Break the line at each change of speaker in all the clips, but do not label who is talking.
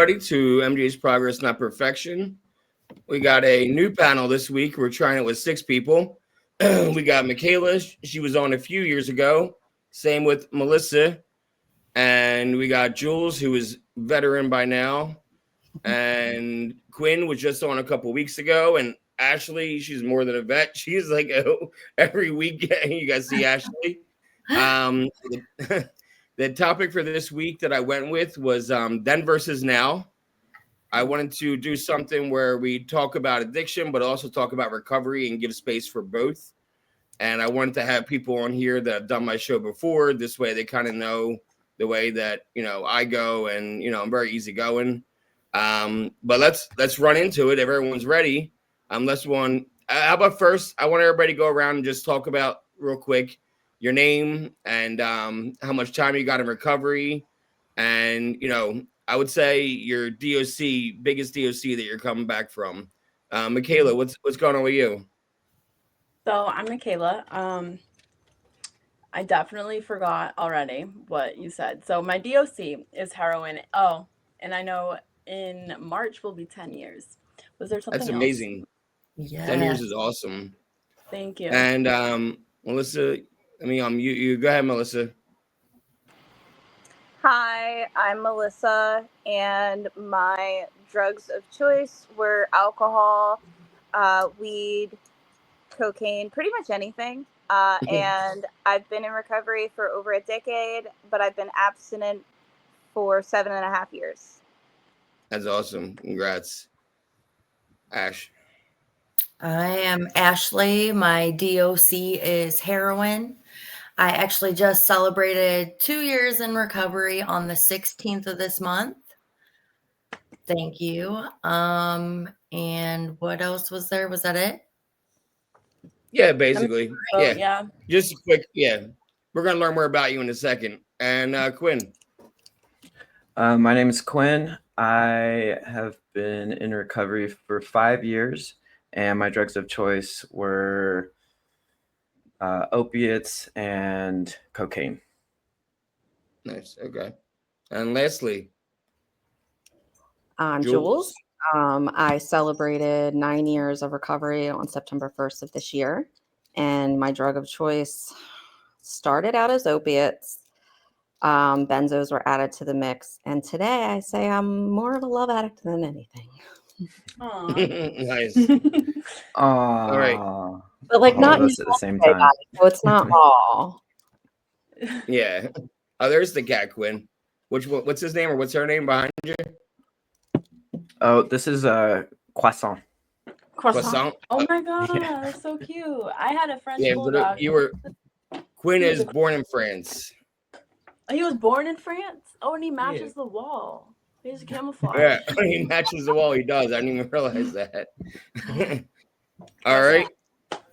everybody, to MJs Progress Not Perfection. We got a new panel this week. We're trying it with 6 people. We got Michaela. She was on a few years ago. Same with Melissa. And we got Jules, who is veteran by now. And Quinn was just on a couple weeks ago. And Ashley, she's more than a vet. She's like every week you guys see Ashley. The topic for this week that I went with was then versus now. I wanted to do something where we talk about addiction, but also talk about recovery and give space for both. And I wanted to have people on here that have done my show before. This way they kind of know the way that, I go, and, I'm very easygoing. But let's run into it. If everyone's ready, how about first, I want everybody to go around and just talk about real quick your name and how much time you got in recovery. And, I would say your biggest DOC that you're coming back from. Michaela, what's going on with you?
So I'm Michaela. I definitely forgot already what you said. So my DOC is heroin. Oh, and I know in March will be 10 years. Was there something
That's
else?
amazing.
Yeah.
10 years is awesome.
Thank you.
And Melissa, let me unmute you. Go ahead, Melissa.
Hi, I'm Melissa, and my drugs of choice were alcohol, weed, cocaine, pretty much anything. And I've been in recovery for over a decade, but I've been abstinent for 7.5 years.
That's awesome. Congrats. Ash.
I am Ashley. My DOC is heroin. I actually just celebrated 2 years in recovery on the 16th of this month. Thank you. And what else was there? Was that it?
Yeah, basically.
Yeah.
Just a quick, We're going to learn more about you in a second. And Quinn.
My name is Quinn. I have been in recovery for 5 years, and my drugs of choice were opiates and cocaine.
Nice. Okay. And lastly,
I'm Jules. I celebrated 9 years of recovery on September 1st of this year. And my drug of choice started out as opiates. Benzos were added to the mix. And today I say I'm more of a love addict than anything.
Nice.
All
right.
But like not
at the same time.
So it's not all.
Yeah. Oh, there's the cat, Quinn. What's his name, or what's her name behind you?
Oh, this is Croissant.
Croissant.
Oh my god, that's so cute. I had a French bulldog.
Quinn is born in France.
He was born in France? Oh, and he matches the wall. He's camouflage.
Yeah, he matches the wall. He does. I didn't even realize that. All right.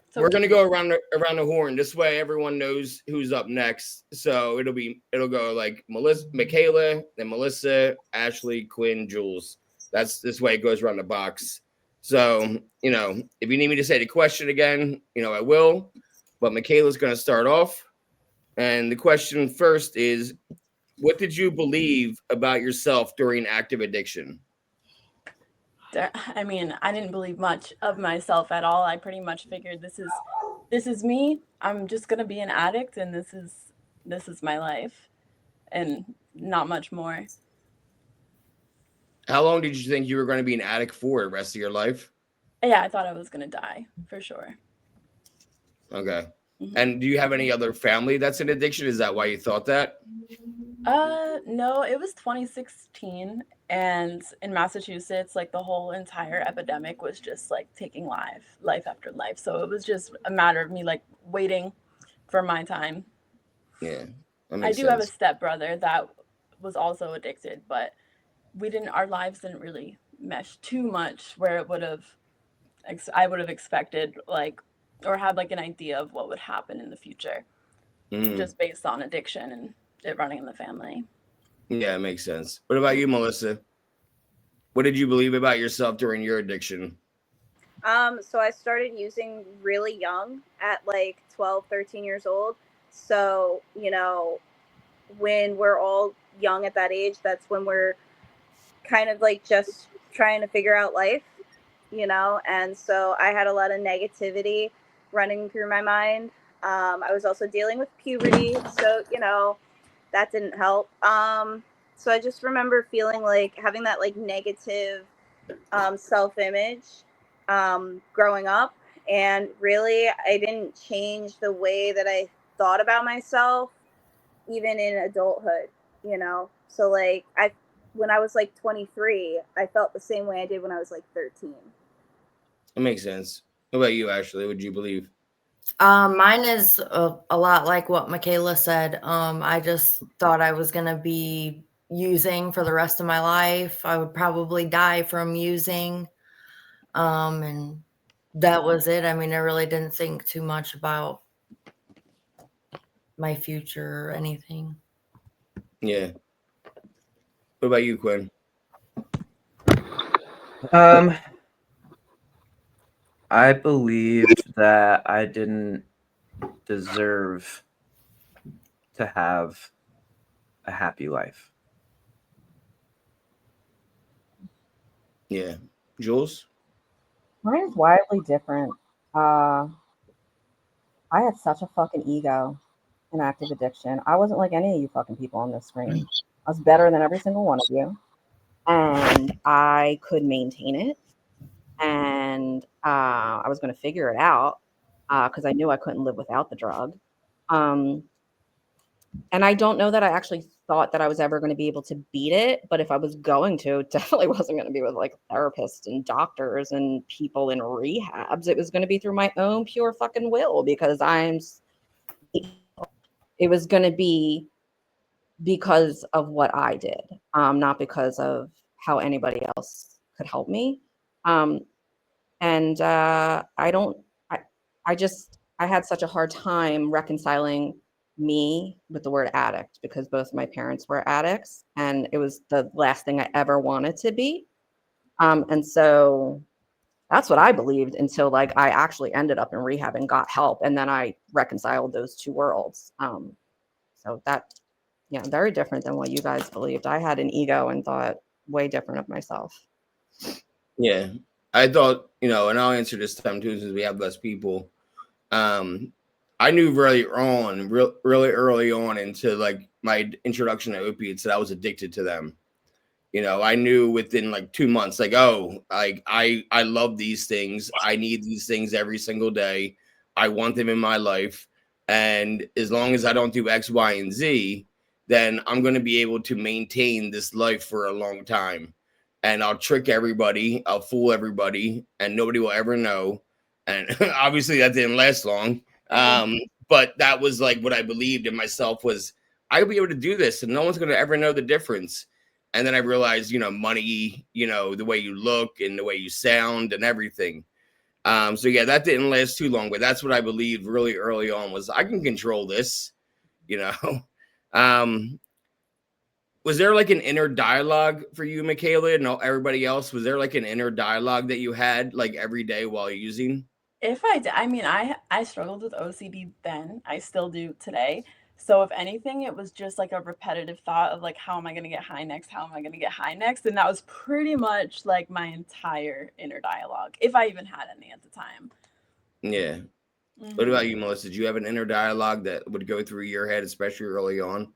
So we're gonna go around the horn. This way, everyone knows who's up next. So it'll go like Michaela, then Melissa, Ashley, Quinn, Jules. That's this way it goes around the box. So if you need me to say the question again, I will. But Michaela's gonna start off, and the question first is, what did you believe about yourself during active addiction?
I mean, I didn't believe much of myself at all. I pretty much figured this is me. I'm just gonna be an addict, and this is my life, and not much more.
How long did you think you were going to be an addict for the rest of your life?
Yeah, I thought I was gonna die for sure.
Okay. Mm-hmm. And do you have any other family that's in addiction? Is that why you thought that?
No, it was 2016, and in Massachusetts, like the whole entire epidemic was just like taking life after life. So it was just a matter of me like waiting for my time.
Yeah.
I do have a stepbrother that was also addicted, but our lives didn't really mesh too much where I would have expected or had like an idea of what would happen in the future, just based on addiction and it running in the family.
Yeah, it makes sense. What about you, Melissa? What did you believe about yourself during your addiction?
So I started using really young at like 12, 13 years old. So, when we're all young at that age, that's when we're kind of like just trying to figure out life, you know, and so I had a lot of negativity running through my mind. I was also dealing with puberty, so, you know, that didn't help. So I just remember feeling like having that like negative self-image growing up, and really I didn't change the way that I thought about myself even in adulthood, you know. So like when I was like 23, I felt the same way I did when I was like 13.
It makes sense. What about you, Ashley? Would you believe?
Mine is a lot like what Michaela said. I just thought I was going to be using for the rest of my life. I would probably die from using. And that was it. I mean, I really didn't think too much about my future or anything.
Yeah. What about you, Quinn?
I believed that I didn't deserve to have a happy life.
Yeah. Jules?
Mine is wildly different. I had such a fucking ego in active addiction. I wasn't like any of you fucking people on this screen. I was better than every single one of you, and I could maintain it. And I was going to figure it out because I knew I couldn't live without the drug. And I don't know that I actually thought that I was ever going to be able to beat it. But if I was going to, it definitely wasn't going to be with like therapists and doctors and people in rehabs. It was going to be through my own pure fucking will, because it was going to be because of what I did, not because of how anybody else could help me. And I had such a hard time reconciling me with the word addict, because both my parents were addicts, and it was the last thing I ever wanted to be. And so that's what I believed until like I actually ended up in rehab and got help, and then I reconciled those two worlds. So that, yeah, very different than what you guys believed. I had an ego and thought way different of myself.
Yeah. I thought, and I'll answer this time too, since we have less people. I knew really early on into like my introduction to opiates that I was addicted to them. I knew within like 2 months, like, oh, like I love these things. I need these things every single day. I want them in my life. And as long as I don't do X, Y, and Z, then I'm going to be able to maintain this life for a long time. And I'll trick everybody, I'll fool everybody, and nobody will ever know. And obviously that didn't last long. But that was like what I believed in myself was I'll be able to do this and no one's going to ever know the difference. And then I realized, money, the way you look and the way you sound and everything. So yeah, that didn't last too long, but that's what I believed really early on was I can control this, you know. Was there like an inner dialogue for you, Michaela, and everybody else? Was there like an inner dialogue that you had like every day while using?
If I did, I mean, I struggled with OCD then. I still do today. So if anything, it was just like a repetitive thought of like, how am I going to get high next? How am I going to get high next? And that was pretty much like my entire inner dialogue, if I even had any at the time.
Yeah. What about you, Melissa? Did you have an inner dialogue that would go through your head, especially early on?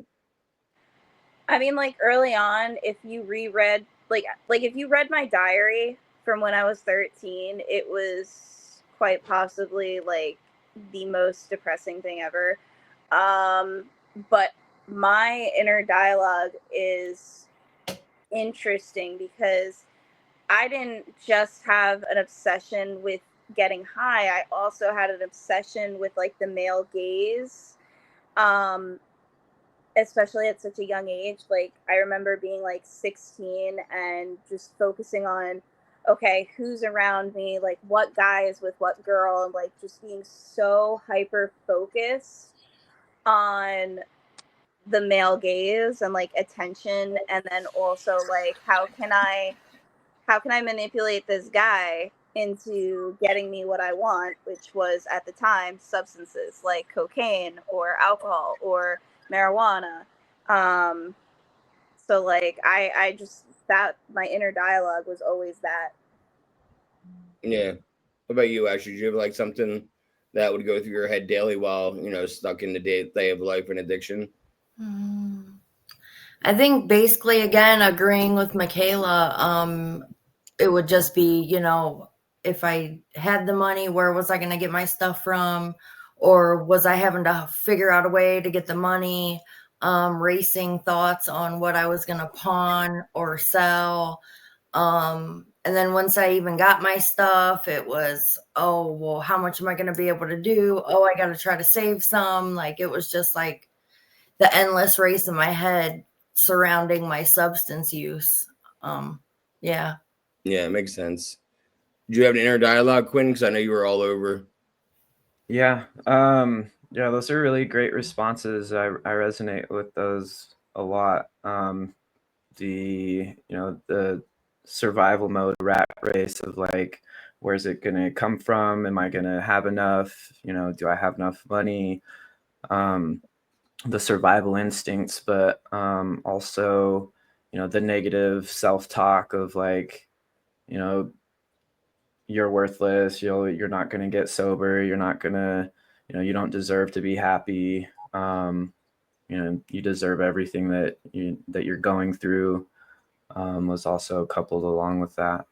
I mean, like early on, if you reread, like if you read my diary from when I was 13, it was quite possibly like the most depressing thing ever. But my inner dialogue is interesting because I didn't just have an obsession with getting high. I also had an obsession with like the male gaze. Especially at such a young age. Like I remember being like 16 and just focusing on, okay, who's around me, like what guy is with what girl, and like just being so hyper focused on the male gaze and like attention, and then also like how can I manipulate this guy into getting me what I want, which was at the time substances like cocaine or alcohol or marijuana. So like I just that my inner dialogue was always that.
Yeah. What about you, Ashley? Do you have like something that would go through your head daily while, stuck in the day of life and addiction?
I think basically, again, agreeing with Michaela, it would just be, if I had the money, where was I going to get my stuff from? Or was I having to figure out a way to get the money? Racing thoughts on what I was going to pawn or sell. And then once I even got my stuff, it was, oh, well, how much am I going to be able to do? Oh, I got to try to save some. Like, it was just like the endless race in my head surrounding my substance use. Yeah.
Yeah, it makes sense. Do you have an inner dialogue, Quinn? Because I know you were all over.
Yeah. Yeah, those are really great responses. I resonate with those a lot. The survival mode rat race of like, where's it going to come from? Am I going to have enough? Do I have enough money? The survival instincts, but also, the negative self-talk of like, you're worthless, you're not going to get sober, you're not going to, you don't deserve to be happy. You deserve everything that you're going through. Was also coupled along with that.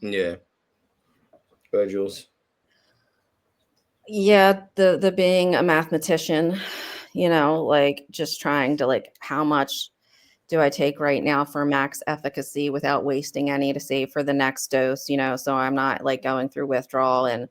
Yeah. Go ahead, Jules.
Yeah, the being a mathematician, like just trying to like, how much do I take right now for max efficacy without wasting any to save for the next dose, so I'm not like going through withdrawal and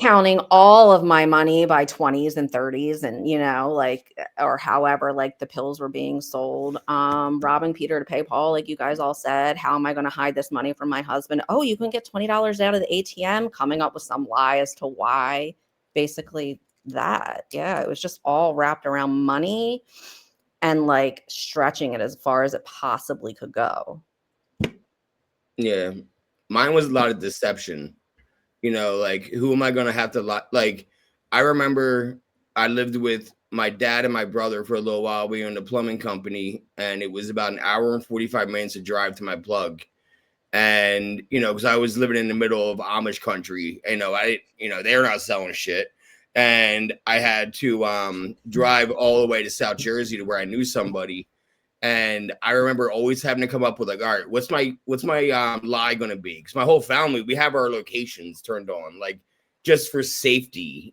counting all of my money by 20s and 30s and like, or however like the pills were being sold, robbing Peter to pay Paul, like you guys all said. How am I going to hide this money from my husband? Oh, you can get $20 out of the ATM, coming up with some lie as to why. Basically that. Yeah, it was just all wrapped around money and like stretching it as far as it possibly could go.
Yeah. Mine was a lot of deception. Like, who am I going to have to like? I remember I lived with my dad and my brother for a little while. We owned a plumbing company, and it was about an hour and 45 minutes to drive to my plug. And, because I was living in the middle of Amish country, they're not selling shit. And I had to drive all the way to South Jersey to where I knew somebody. And I remember always having to come up with like, all right, what's my lie going to be? Because my whole family, we have our locations turned on, like just for safety,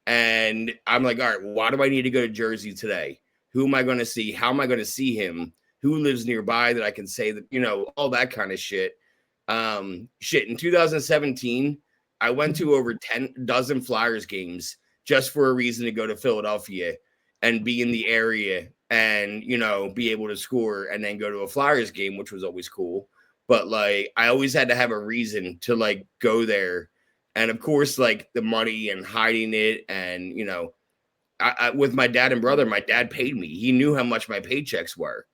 And I'm like, all right, why do I need to go to Jersey today? Who am I going to see? How am I going to see him? Who lives nearby that I can say that, all that kind of shit. Shit. In 2017, I went to over 10 dozen Flyers games just for a reason to go to Philadelphia and be in the area and, be able to score and then go to a Flyers game, which was always cool. But like, I always had to have a reason to like go there. And of course, like the money and hiding it. And, I with my dad and brother, my dad paid me. He knew how much my paychecks were.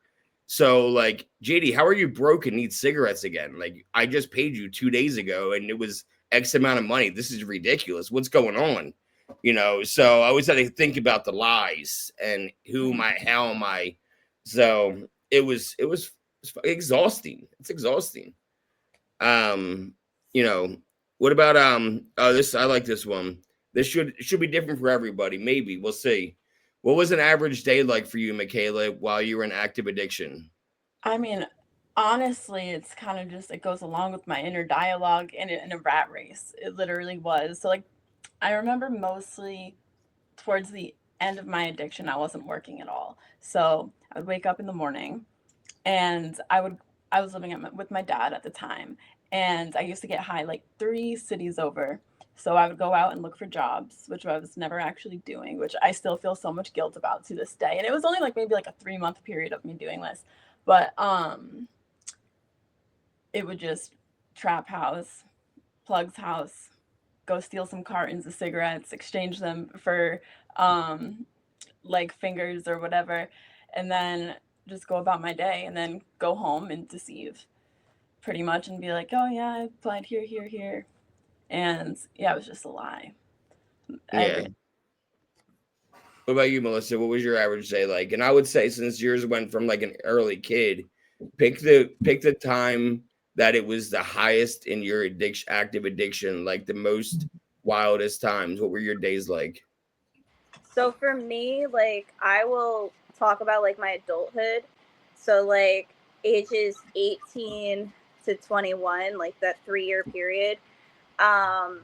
So like, JD, how are you broke and need cigarettes again? Like, I just paid you 2 days ago and it was X amount of money. This is ridiculous. What's going on? So I always had to think about the lies and how am I? So it was exhausting. It's exhausting. What about this? I like this one. This should be different for everybody. Maybe we'll see. What was an average day like for you, Michaela, while you were in active addiction?
I mean, honestly, it's kind of just, it goes along with my inner dialogue in a rat race. It literally was. So like, I remember mostly towards the end of my addiction, I wasn't working at all. So I would wake up in the morning and I was living with my dad at the time. And I used to get high like 3 cities over. So I would go out and look for jobs, which I was never actually doing, which I still feel so much guilt about to this day. And it was only like maybe like a 3-month period of me doing this. But it would just trap house, Plug's house, go steal some cartons of cigarettes, exchange them for like fingers or whatever, and then just go about my day and then go home and deceive pretty much and be like, oh yeah, I applied here, here, here. And yeah, it was just a lie.
Yeah. What about you, Melissa? What was your average day like? And I would say, since yours went from like an early kid Pick the time that it was the highest in your active addiction, like the most wildest times. What were your days like?
So for me, like I will talk about like my adulthood. So like ages 18 to 21, like that 3-year period. Um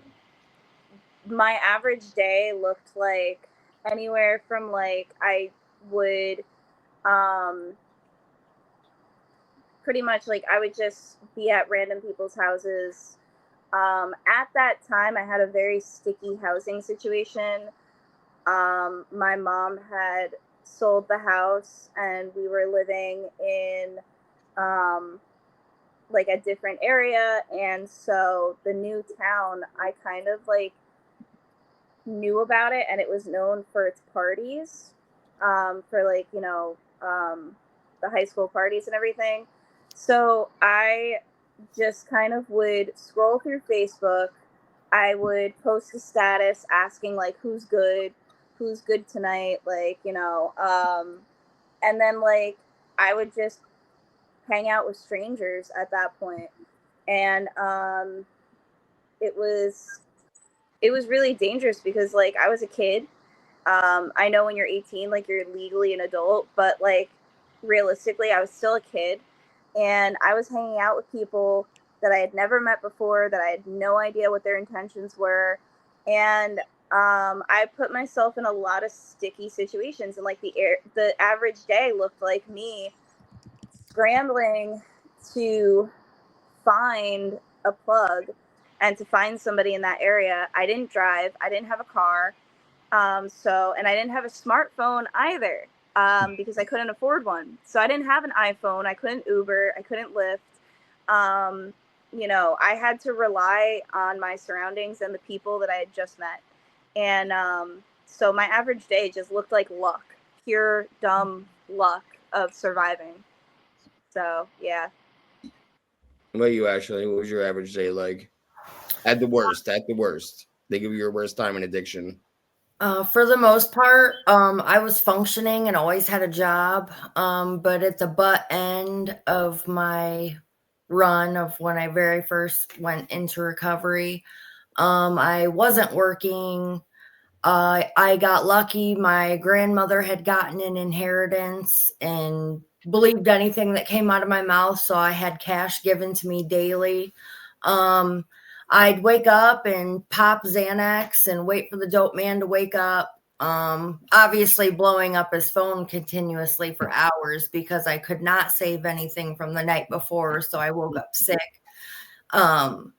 my average day looked like anywhere from like I would um pretty much like I would just be at random people's houses. At that time I had a very sticky housing situation. My mom had sold the house and we were living in um, like a different area. And so the new town, I kind of like knew about it and it was known for its parties, for like, the high school parties and everything. So I just kind of would scroll through Facebook. I would post a status asking like who's good tonight, like, and then like I would just hang out with strangers at that point. And it was it was really dangerous because like I was a kid. I know when you're 18, like you're legally an adult, but like realistically, I was still a kid, and I was hanging out with people that I had never met before, that I had no idea what their intentions were, and I put myself in a lot of sticky situations, and like the average day looked like me scrambling to find a plug and to find somebody in that area. I didn't drive. I didn't have a car. And I didn't have a smartphone either, because I couldn't afford one. So I didn't have an iPhone. I couldn't Uber. I couldn't Lyft. I had to rely on my surroundings and the people that I had just met. And so my average day just looked like luck, pure dumb luck of surviving. So, yeah.
What about you, Ashley? What was your average day like? At the worst, at the worst. Think of your worst time in addiction.
For the most part, I was functioning and always had a job. But at the butt end of my run of when I very first went into recovery, I wasn't working. I got lucky. My grandmother had gotten an inheritance and believed anything that came out of my mouth. So I had cash given to me daily. I'd wake up and pop Xanax and wait for the dope man to wake up. Obviously blowing up his phone continuously for hours because I could not save anything from the night before. So I woke up sick. And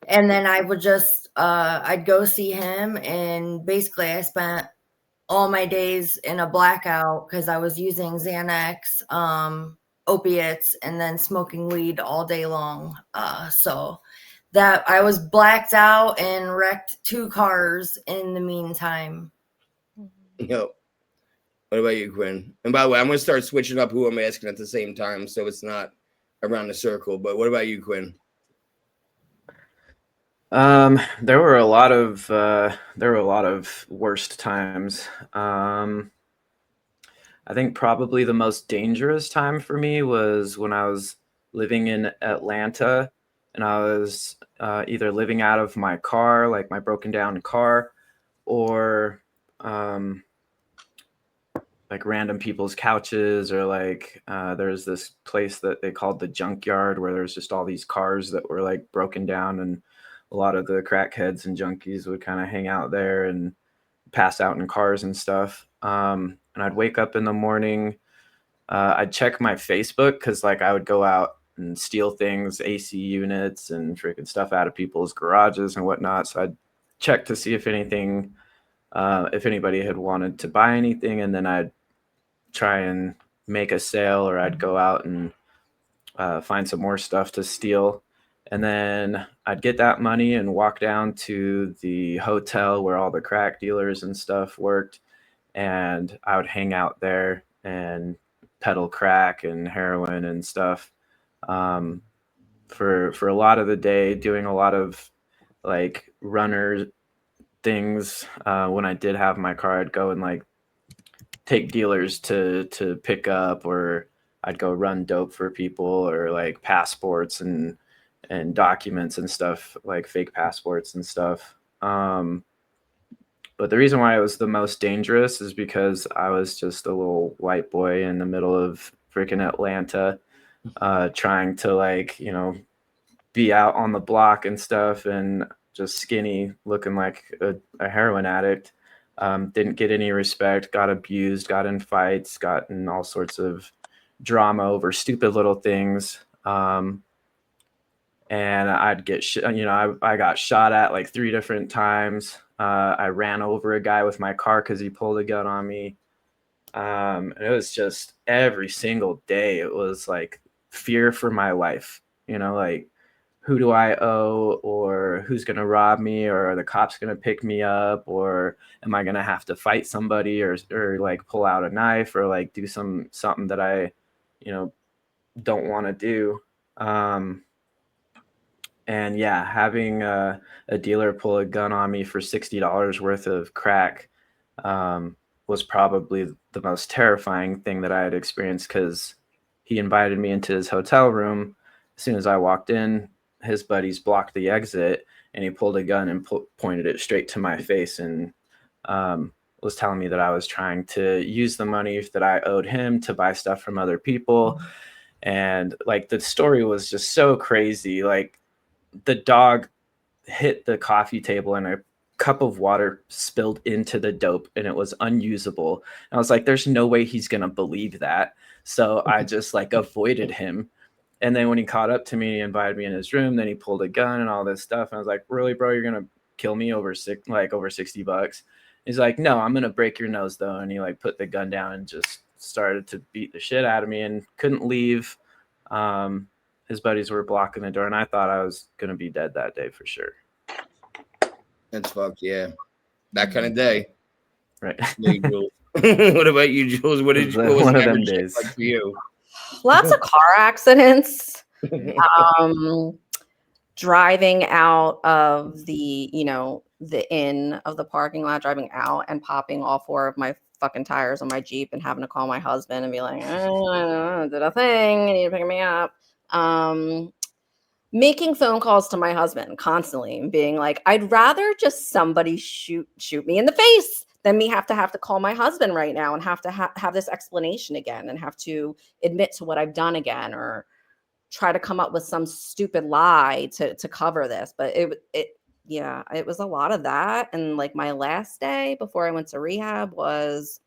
then I would just, I'd go see him. And basically I spent all my days in a blackout because I was using Xanax, opiates, and then smoking weed all day long. So that I was blacked out and wrecked 2 cars in the meantime.
Yep. What about you, Quinn? And by the way, I'm going to start switching up who I'm asking at the same time so it's not around the circle. But what about you, Quinn?
There were a lot of worst times. I think probably the most dangerous time for me was when I was living in Atlanta, and I was either living out of my car, like my broken down car, or like random people's couches, or like there's this place that they called the junkyard where there's just all these cars that were like broken down, and a lot of the crackheads and junkies would kind of hang out there and pass out in cars and stuff. And I'd wake up in the morning. I'd check my Facebook because like I would go out and steal things, AC units and freaking stuff out of people's garages and whatnot. So I'd check to see if anything, if anybody had wanted to buy anything, and then I'd try and make a sale, or I'd go out and find some more stuff to steal. And then I'd get that money and walk down to the hotel where all the crack dealers and stuff worked. And I would hang out there and peddle crack and heroin and stuff for a lot of the day, doing a lot of like runner things. When I did have my car, I'd go and like take dealers to pick up, or I'd go run dope for people, or like passports and documents and stuff, like fake passports and stuff. But the reason why it was the most dangerous is because I was just a little white boy in the middle of freaking Atlanta, trying to, like, you know, be out on the block and stuff, and just skinny, looking like a heroin addict. Didn't get any respect, got abused, got in fights, got in all sorts of drama over stupid little things. And I'd get, you know, I got shot at like 3 different times. I ran over a guy with my car because he pulled a gun on me. And it was just every single day, it was like fear for my life, you know, like, who do I owe, or who's going to rob me, or are the cops going to pick me up, or am I going to have to fight somebody, or like pull out a knife, or like do something that I, you know, don't want to do. And yeah, having a dealer pull a gun on me for $60 worth of crack was probably the most terrifying thing that I had experienced, because he invited me into his hotel room. As soon as I walked in, his buddies blocked the exit, and he pulled a gun and pointed it straight to my face, and was telling me that I was trying to use the money that I owed him to buy stuff from other people. And like, the story was just so crazy. Like, the dog hit the coffee table and a cup of water spilled into the dope, and it was unusable. And I was like, there's no way he's going to believe that. So I just like avoided him. And then when he caught up to me, he invited me in his room, then he pulled a gun and all this stuff. And I was like, really, bro, you're going to kill me over $60? He's like, no, I'm going to break your nose though. And he like put the gun down and just started to beat the shit out of me, and couldn't leave. His buddies were blocking the door, and I thought I was going to be dead that day for sure.
That's fucked, yeah. That kind of day.
Right.
What about you, Jules? What was
one of them days
like for you?
Lots of car accidents. Driving out of the, you know, the inn of the parking lot, driving out and popping all 4 of my fucking tires on my Jeep, and having to call my husband and be like, I did a thing, you need to pick me up. Making phone calls to my husband constantly and being like, I'd rather just somebody shoot me in the face than me have to call my husband right now and have to have this explanation again, and have to admit to what I've done again, or try to come up with some stupid lie to cover this. But it was a lot of that. And like, my last day before I went to rehab was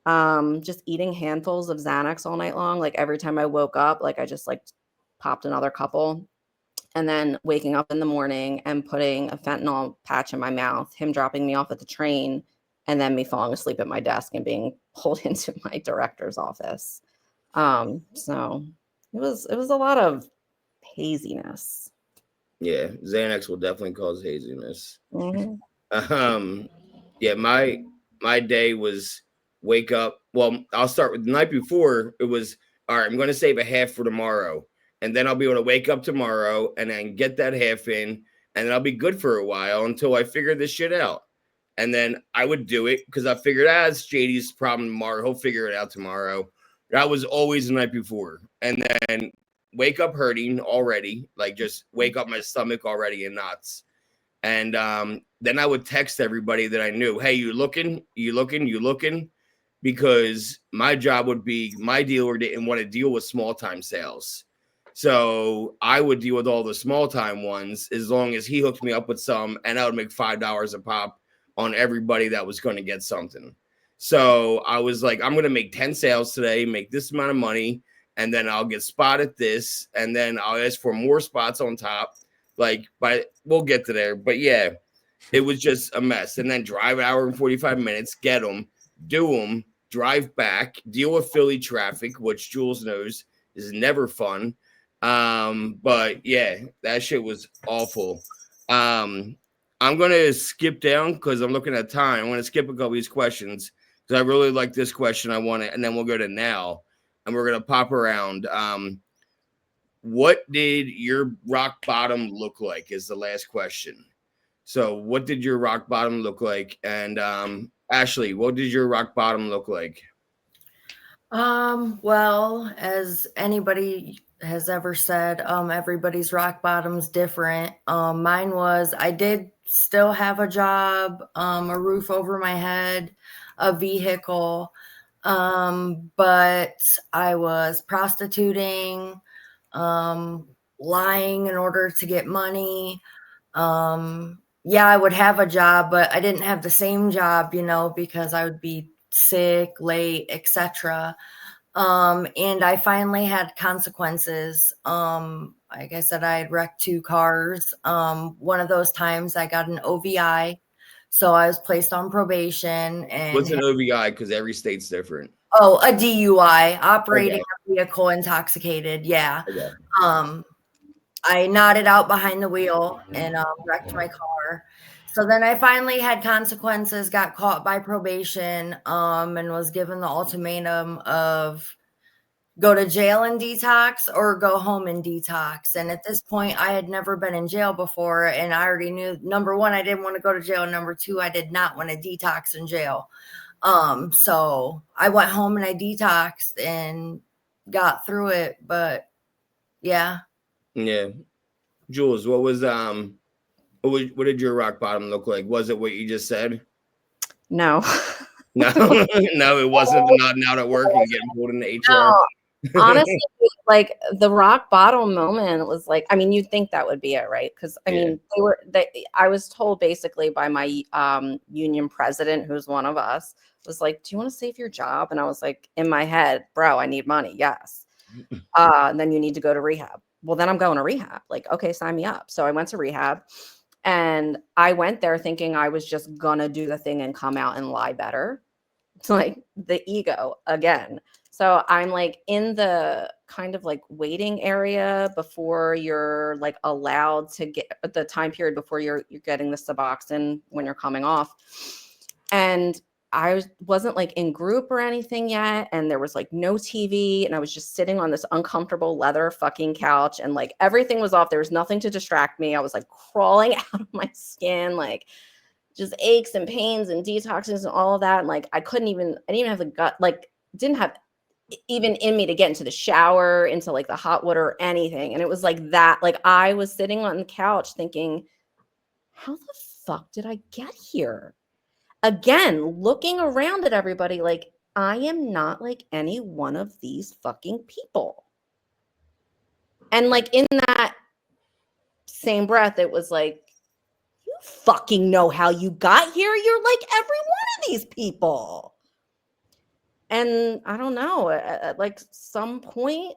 just eating handfuls of Xanax all night long. Like, every time I woke up, like, I just like popped another couple, and then waking up in the morning and putting a fentanyl patch in my mouth, him dropping me off at the train, and then me falling asleep at my desk and being pulled into my director's office. So it was a lot of haziness.
Yeah, Xanax will definitely cause haziness.
Mm-hmm.
Yeah, my day was wake up. Well, I'll start with the night before. It was, all right, I'm going to save a half for tomorrow, and then I'll be able to wake up tomorrow and then get that half in, and then I'll be good for a while until I figure this shit out. And then I would do it because I figured, it's JD's problem tomorrow. He'll figure it out tomorrow. That was always the night before. And then wake up hurting already, like just wake up my stomach already in knots. And then I would text everybody that I knew, hey, you looking? Because my job would be, my dealer didn't want to deal with small time sales. So I would deal with all the small time ones as long as he hooked me up with some, and I would make $5 a pop on everybody that was going to get something. So I was like, I'm going to make 10 sales today, make this amount of money, and then I'll get spotted this, and then I'll ask for more spots on top. Like, but we'll get to there. But yeah, it was just a mess. And then drive an hour and 45 minutes, get them, do them, drive back, deal with Philly traffic, which Jules knows is never fun. But yeah, that shit was awful. I'm going to skip down because I'm looking at time. I'm going to skip a couple of these questions because I really like this question. I want it, and then we'll go to now, and we're going to pop around. What did your rock bottom look like is the last question. So what did your rock bottom look like? And Ashley, what did your rock bottom look like?
Well, as anybody has ever said, everybody's rock bottom's different. Mine was I did still have a job, a roof over my head, a vehicle, but I was prostituting, lying in order to get money. Yeah, I would have a job, but I didn't have the same job, because I would be sick, late, etc. And I finally had consequences. Like I said, I had wrecked 2 cars. One of those times I got an OVI, so I was placed on probation and
What's an OVI? Because every state's different.
a DUI, operating
Okay.
a vehicle intoxicated. Yeah.
Okay.
I nodded out behind the wheel and wrecked my car. So then I finally had consequences, got caught by probation, and was given the ultimatum of go to jail and detox or go home and detox. And at this point, I had never been in jail before. And I already knew, number one, I didn't want to go to jail. Number two, I did not want to detox in jail. So I went home and I detoxed and got through it. But yeah.
Yeah. Jules, what did your rock bottom look like? Was it what you just said?
No.
No, no, it wasn't the nodding out at work and getting pulled into HR.
No, honestly, like the rock bottom moment was like, I mean, you'd think that would be it, right? Because I mean, I was told basically by my union president, who's one of us, was like, "Do you want to save your job?" And I was like, in my head, "Bro, I need money." Yes. And then you need to go to rehab. Well, then I'm going to rehab. Like, okay, sign me up. So I went to rehab, and I went there thinking I was just gonna do the thing and come out and lie better. It's like the ego again. So I'm like in the kind of like waiting area before you're like allowed to get the time period before you're getting the Suboxone when you're coming off. And I wasn't like in group or anything yet. And there was like no TV. And I was just sitting on this uncomfortable leather fucking couch. And like everything was off. There was nothing to distract me. I was like crawling out of my skin, like just aches and pains and detoxes and all of that. And like I didn't even have the gut, like didn't have even in me to get into the shower, into like the hot water or anything. And it was like that, like I was sitting on the couch thinking, how the fuck did I get here? Again, looking around at everybody like I am not like any one of these fucking people. And like in that same breath, it was like, you fucking know how you got here. You're like every one of these people. And I don't know, at like some point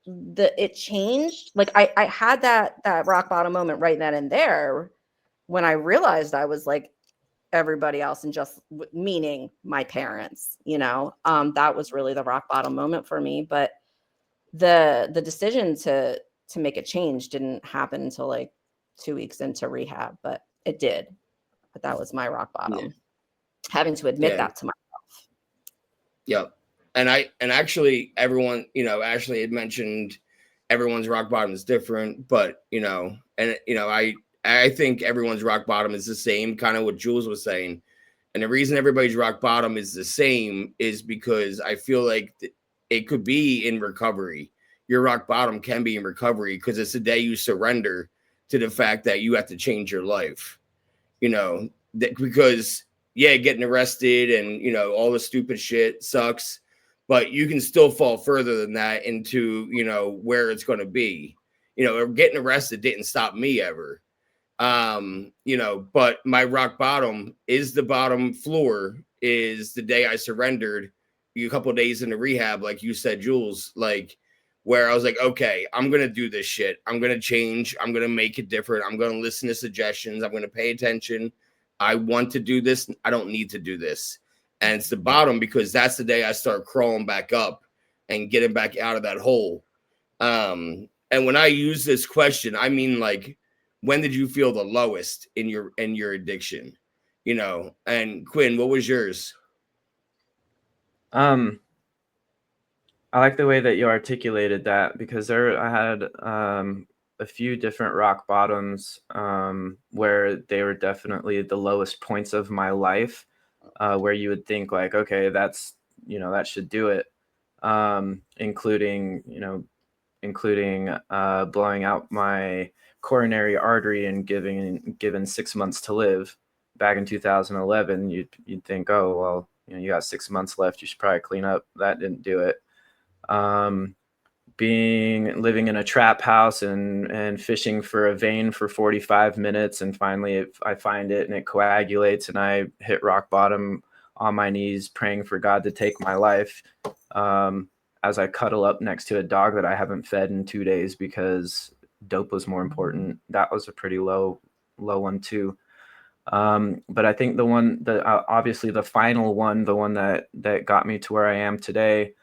it changed. Like I had that rock bottom moment right then and there when I realized I was like everybody else and just meaning my parents, that was really the rock bottom moment for me. But the decision to make a change didn't happen until like 2 weeks into rehab, but it did. But that was my rock bottom, having to admit that to myself.
Yep. And actually everyone, Ashley had mentioned everyone's rock bottom is different, but I think everyone's rock bottom is the same, kind of what Jules was saying. And the reason everybody's rock bottom is the same is because I feel like it could be in recovery. Your rock bottom can be in recovery because it's the day you surrender to the fact that you have to change your life, because getting arrested and, all the stupid shit sucks, but you can still fall further than that into, where it's going to be, getting arrested didn't stop me ever. But my rock bottom is the bottom floor is the day I surrendered a couple of days into rehab, like you said, Jules, like where I was like, okay, I'm going to do this shit. I'm going to change. I'm going to make it different. I'm going to listen to suggestions. I'm going to pay attention. I want to do this. I don't need to do this. And it's the bottom because that's the day I start crawling back up and getting back out of that hole. And when I use this question, I mean, like, when did you feel the lowest in your addiction? And Quinn, what was yours?
I like the way that you articulated that because I had a few different rock bottoms where they were definitely the lowest points of my life, where you would think like, okay, that's, that should do it. including blowing out my coronary artery and given 6 months to live back in 2011. You'd think, oh, well, you got 6 months left, you should probably clean up. That didn't do it. Living in a trap house and fishing for a vein for 45 minutes, and finally I find it and it coagulates and I hit rock bottom on my knees praying for God to take my life, as I cuddle up next to a dog that I haven't fed in 2 days because dope was more important. That was a pretty low one too. But I think obviously the final one, the one that got me to where I am today,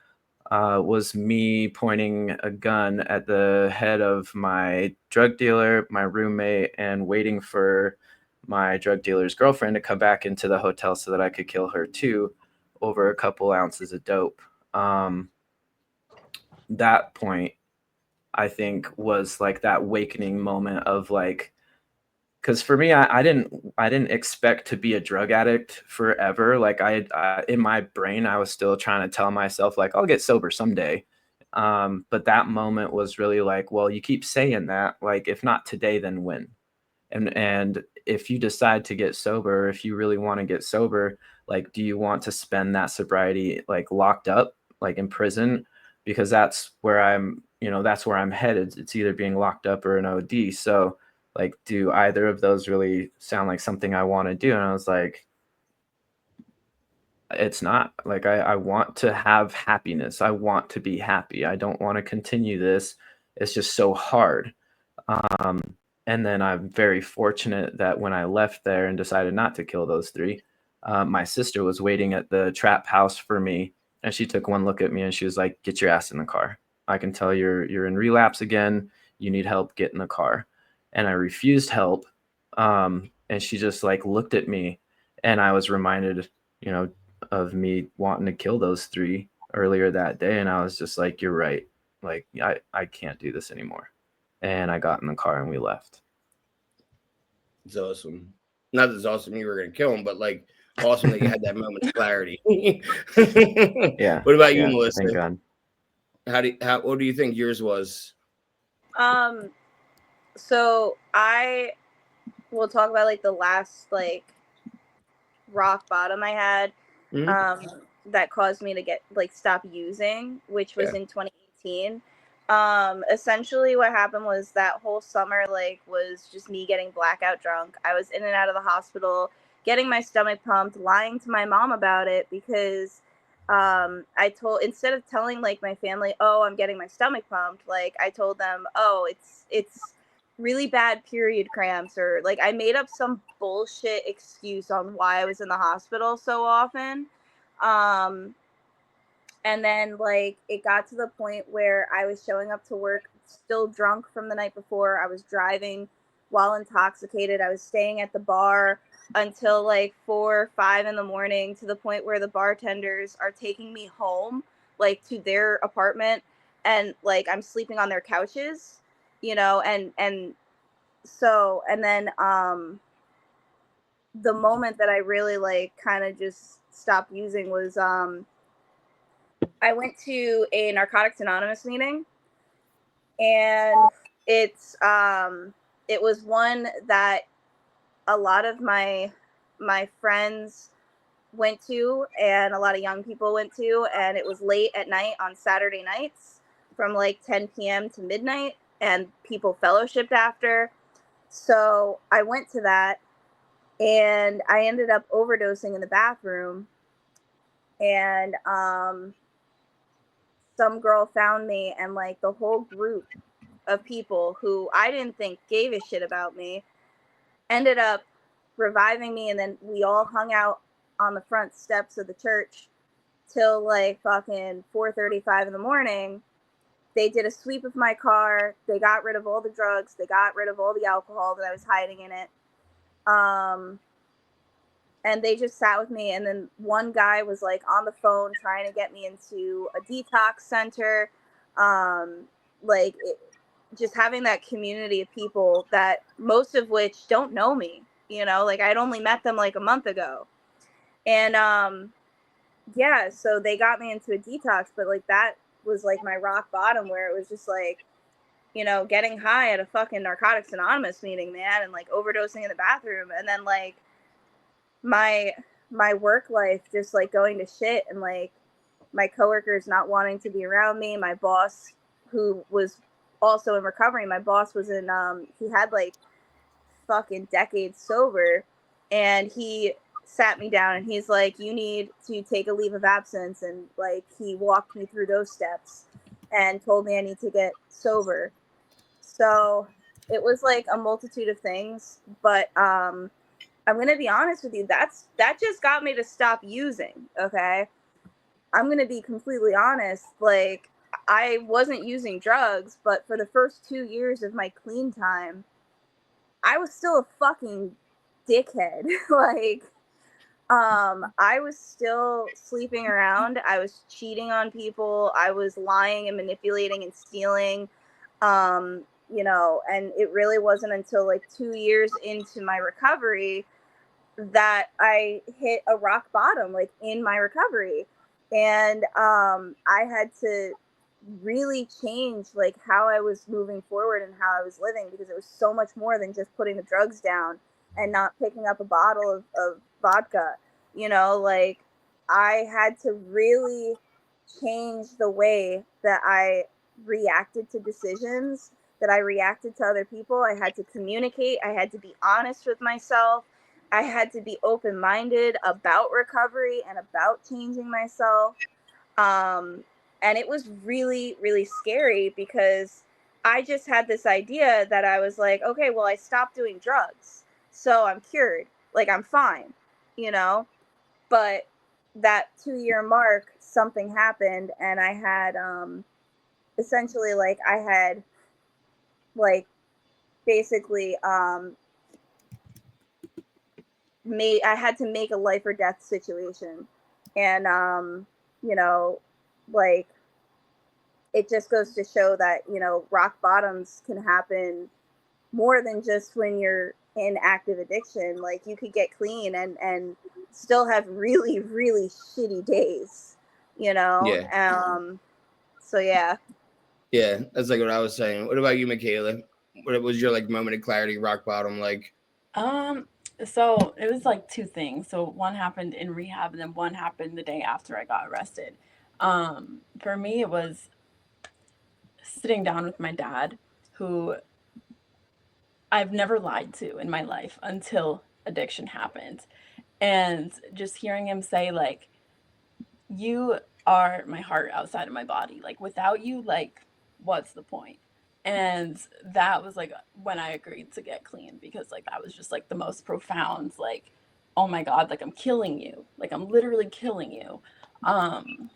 was me pointing a gun at the head of my drug dealer, my roommate, and waiting for my drug dealer's girlfriend to come back into the hotel so that I could kill her too, over a couple ounces of dope. That point, I think, was like that awakening moment of like, because for me, I didn't expect to be a drug addict forever. Like I in my brain, I was still trying to tell myself like, I'll get sober someday. But that moment was really like, well, you keep saying that, like, if not today, then when? And if you decide to get sober, if you really want to get sober, like, do you want to spend that sobriety like locked up, like in prison? Because that's where I'm headed. It's either being locked up or an OD. So like, do either of those really sound like something I want to do? And I was like, it's not. Like, I want to have happiness. I want to be happy. I don't want to continue this. It's just so hard. And then I'm very fortunate that when I left there and decided not to kill those three, my sister was waiting at the trap house for me. And she took one look at me and she was like, get your ass in the car. I can tell you're in relapse again. You need help. Get in the car. And I refused help. And she just like looked at me, and I was reminded, of me wanting to kill those three earlier that day. And I was just like, you're right. Like, I can't do this anymore. And I got in the car and we left.
It's awesome. Not that it's awesome you were going to kill him, but like awesome that you had that moment of clarity.
Yeah.
What about you, Melissa?
Thank God.
What do you think yours was?
So I will talk about like the last like rock bottom I had, that caused me to get like stop using, which was in 2018. Essentially what happened was that whole summer like was just me getting blackout drunk. I was in and out of the hospital, getting my stomach pumped, lying to my mom about it because instead of telling like my family, oh, I'm getting my stomach pumped, like I told them, oh, it's really bad period cramps, or like I made up some bullshit excuse on why I was in the hospital so often. And then like it got to the point where I was showing up to work still drunk from the night before. I was driving while intoxicated. I was staying at the bar until like 4 or 5 in the morning, to the point where the bartenders are taking me home, like to their apartment, and like I'm sleeping on their couches, and then the moment that I really like kind of just stopped using was I went to a Narcotics Anonymous meeting, and it was one that a lot of my friends went to, and a lot of young people went to, and it was late at night on Saturday nights from like 10 p.m. to midnight, and people fellowshipped after. So I went to that, and I ended up overdosing in the bathroom, and some girl found me, and like the whole group of people who I didn't think gave a shit about me ended up reviving me, and then we all hung out on the front steps of the church till like fucking 4:35 in the morning. They did a sweep of my car. They got rid of all the drugs. They got rid of all the alcohol that I was hiding in it. And they just sat with me. And then one guy was like on the phone trying to get me into a detox center. Just having that community of people that most of which don't know me, like I'd only met them like a month ago. And yeah, so they got me into a detox, but like that was like my rock bottom, where it was just like, you know, getting high at a fucking Narcotics Anonymous meeting, man, and like overdosing in the bathroom, and then like my work life just like going to shit, and like my coworkers not wanting to be around me, my boss, who was also in recovery, my boss was in he had like fucking decades sober, and he sat me down and he's like, you need to take a leave of absence, and like he walked me through those steps and told me I need to get sober. So it was like a multitude of things, but I'm gonna be honest with you, that just got me to stop using. Okay, I'm gonna be completely honest, like I wasn't using drugs, but for the first 2 years of my clean time, I was still a fucking dickhead. Like, I was still sleeping around. I was cheating on people. I was lying and manipulating and stealing. You know, and it really wasn't until like 2 years into my recovery that I hit a rock bottom, like in my recovery. And I had to really change like how I was moving forward and how I was living, because it was so much more than just putting the drugs down and not picking up a bottle of vodka. You know, like I had to really change the way that I reacted to decisions, that I reacted to other people. I had to communicate. I had to be honest with myself. I had to be open-minded about recovery and about changing myself. And it was really, really scary, because I just had this idea that I was like, okay, well, I stopped doing drugs, so I'm cured. Like, I'm fine, you know? But that 2-year mark, something happened, and I had essentially, like, I had, like, basically I had to make a life or death situation. And you know, like, it just goes to show that, you know, rock bottoms can happen more than just when you're in active addiction. Like, you could get clean and still have really, really shitty days, you know?
Yeah.
So yeah.
Yeah, that's like what I was saying. What about you, Michaela? What was your like moment of clarity, rock bottom? Like,
So it was like two things. So one happened in rehab, and then one happened the day after I got arrested. For me, it was sitting down with my dad, who I've never lied to in my life until addiction happened. And just hearing him say, like, you are my heart outside of my body. Like, without you, like, what's the point? And that was like when I agreed to get clean, because like that was just like the most profound, like, oh my God, like I'm killing you. Like I'm literally killing you. Um,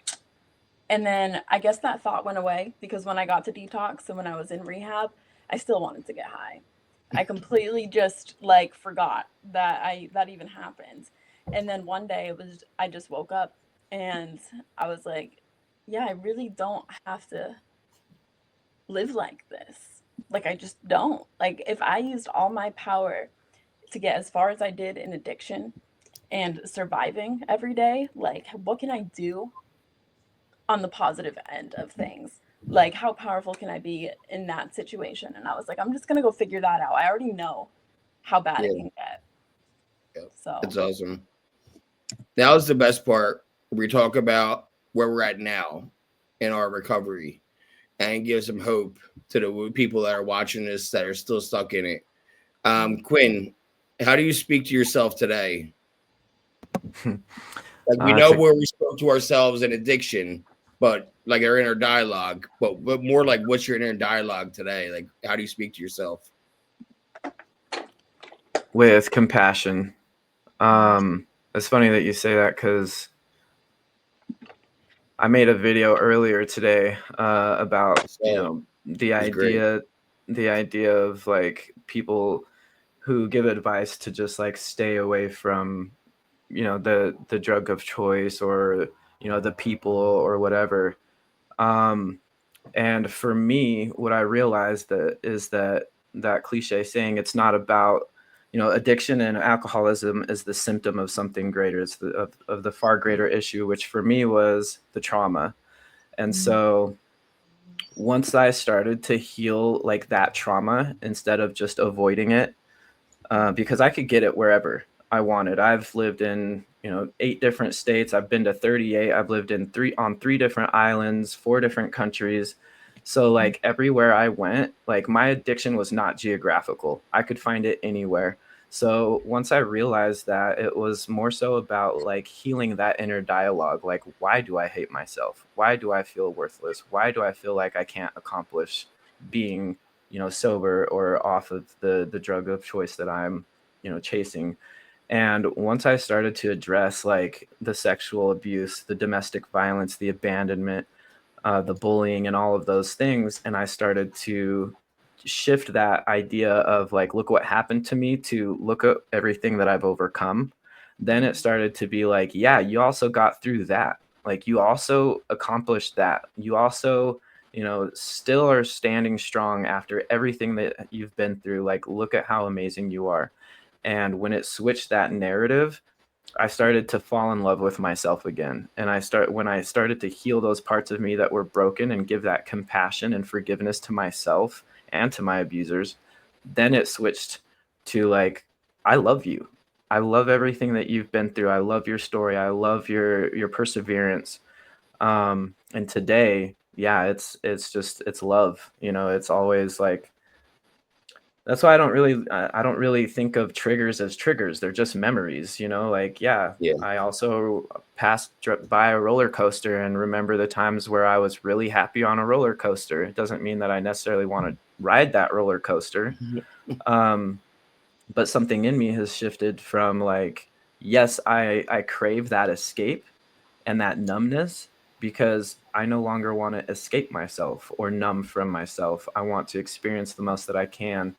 and then I guess that thought went away, because when I got to detox and when I was in rehab, I still wanted to get high. I completely just like forgot that even happened. And then one day I just woke up and I was like, yeah, I really don't have to live like this. Like I just don't. Like if I used all my power to get as far as I did in addiction and surviving every day, like what can I do on the positive end of things? Like how powerful can I be in that situation? And I was like, I'm just gonna go figure that out. I already know how bad it
yeah,
can get.
yeah,
So
that's awesome. That was the best part. We talk about where we're at now in our recovery and give some hope to the people that are watching this that are still stuck in it. Quinn, how do you speak to yourself today? Like, we know
It's a
where we spoke to ourselves in addiction, but like our inner dialogue, but more like what's your inner dialogue today? Like, how do you speak to yourself?
with compassion. It's funny that you say that, because I made a video earlier today about, you
So
know,
it's great.
the idea of like people who give advice to just like stay away from, you know, the drug of choice, or, you know, the people or whatever. And for me, what I realized that is that cliche saying, it's not about addiction and alcoholism is the symptom of something greater. It's of the far greater issue, which for me was the trauma. And so once I started to heal like that trauma instead of just avoiding it, because I could get it wherever I wanted. I've lived in 8 different states. I've been to 38. I've lived in 3 different islands, 4 different countries. So like everywhere I went, like my addiction was not geographical. I could find it anywhere. So once I realized that, it was more so about like healing that inner dialogue. Like, why do I hate myself? Why do I feel worthless? Why do I feel like I can't accomplish being sober or off of the drug of choice that I'm chasing? And once I started to address like the sexual abuse, the domestic violence, the abandonment, the bullying, and all of those things, and I started to shift that idea of like, look what happened to me, to look at everything that I've overcome, then it started to be like, yeah, you also got through that. Like, you also accomplished that. You also still are standing strong after everything that you've been through. Like, look at how amazing you are. And when it switched that narrative, I started to fall in love with myself again. And when I started to heal those parts of me that were broken and give that compassion and forgiveness to myself and to my abusers, then it switched to like, I love you. I love everything that you've been through. I love your story. I love your perseverance. And today, yeah, it's love. It's always like, that's why I don't really think of triggers as triggers. They're just memories, like, yeah. I also passed by a roller coaster and remember the times where I was really happy on a roller coaster. It doesn't mean that I necessarily want to ride that roller coaster. But something in me has shifted from like, yes, I crave that escape and that numbness, because I no longer want to escape myself or numb from myself. I want to experience the most that I can.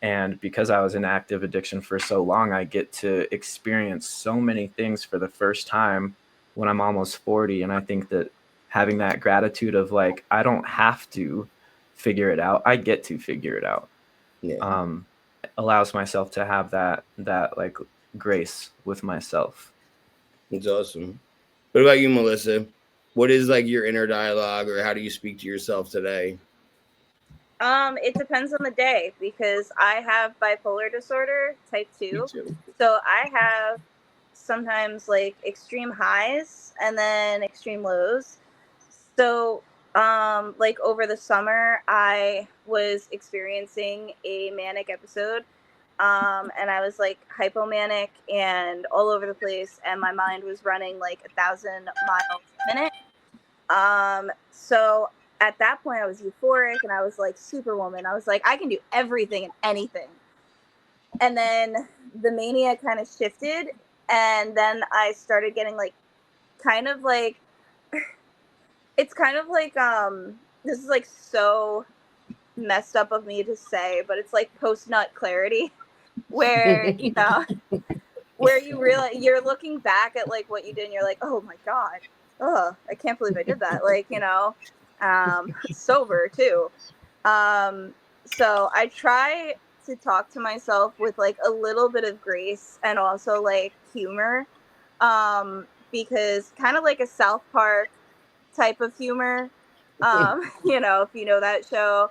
And because I was in active addiction for so long, I get to experience so many things for the first time when I'm almost 40. And I think that having that gratitude of like, I don't have to figure it out, I get to figure it out. Allows myself to have that like grace with myself.
It's awesome. What about you, Melissa? What is like your inner dialogue, or how do you speak to yourself today?
It depends on the day, because I have bipolar disorder type 2. So I have sometimes like extreme highs and then extreme lows. So like over the summer, I was experiencing a manic episode. And I was like hypomanic and all over the place, and my mind was running like 1,000 miles a minute. So at that point I was euphoric and I was like superwoman. I was like, I can do everything and anything. And then the mania kind of shifted, and then I started getting like kind of like it's kind of like this is like so messed up of me to say, but it's like post-nut clarity, where where you realize, you're looking back at like what you did and you're like, oh my god, I can't believe I did that, like, sober too. So I try to talk to myself with like a little bit of grace and also like humor, because kind of like a South Park type of humor, if you know that show.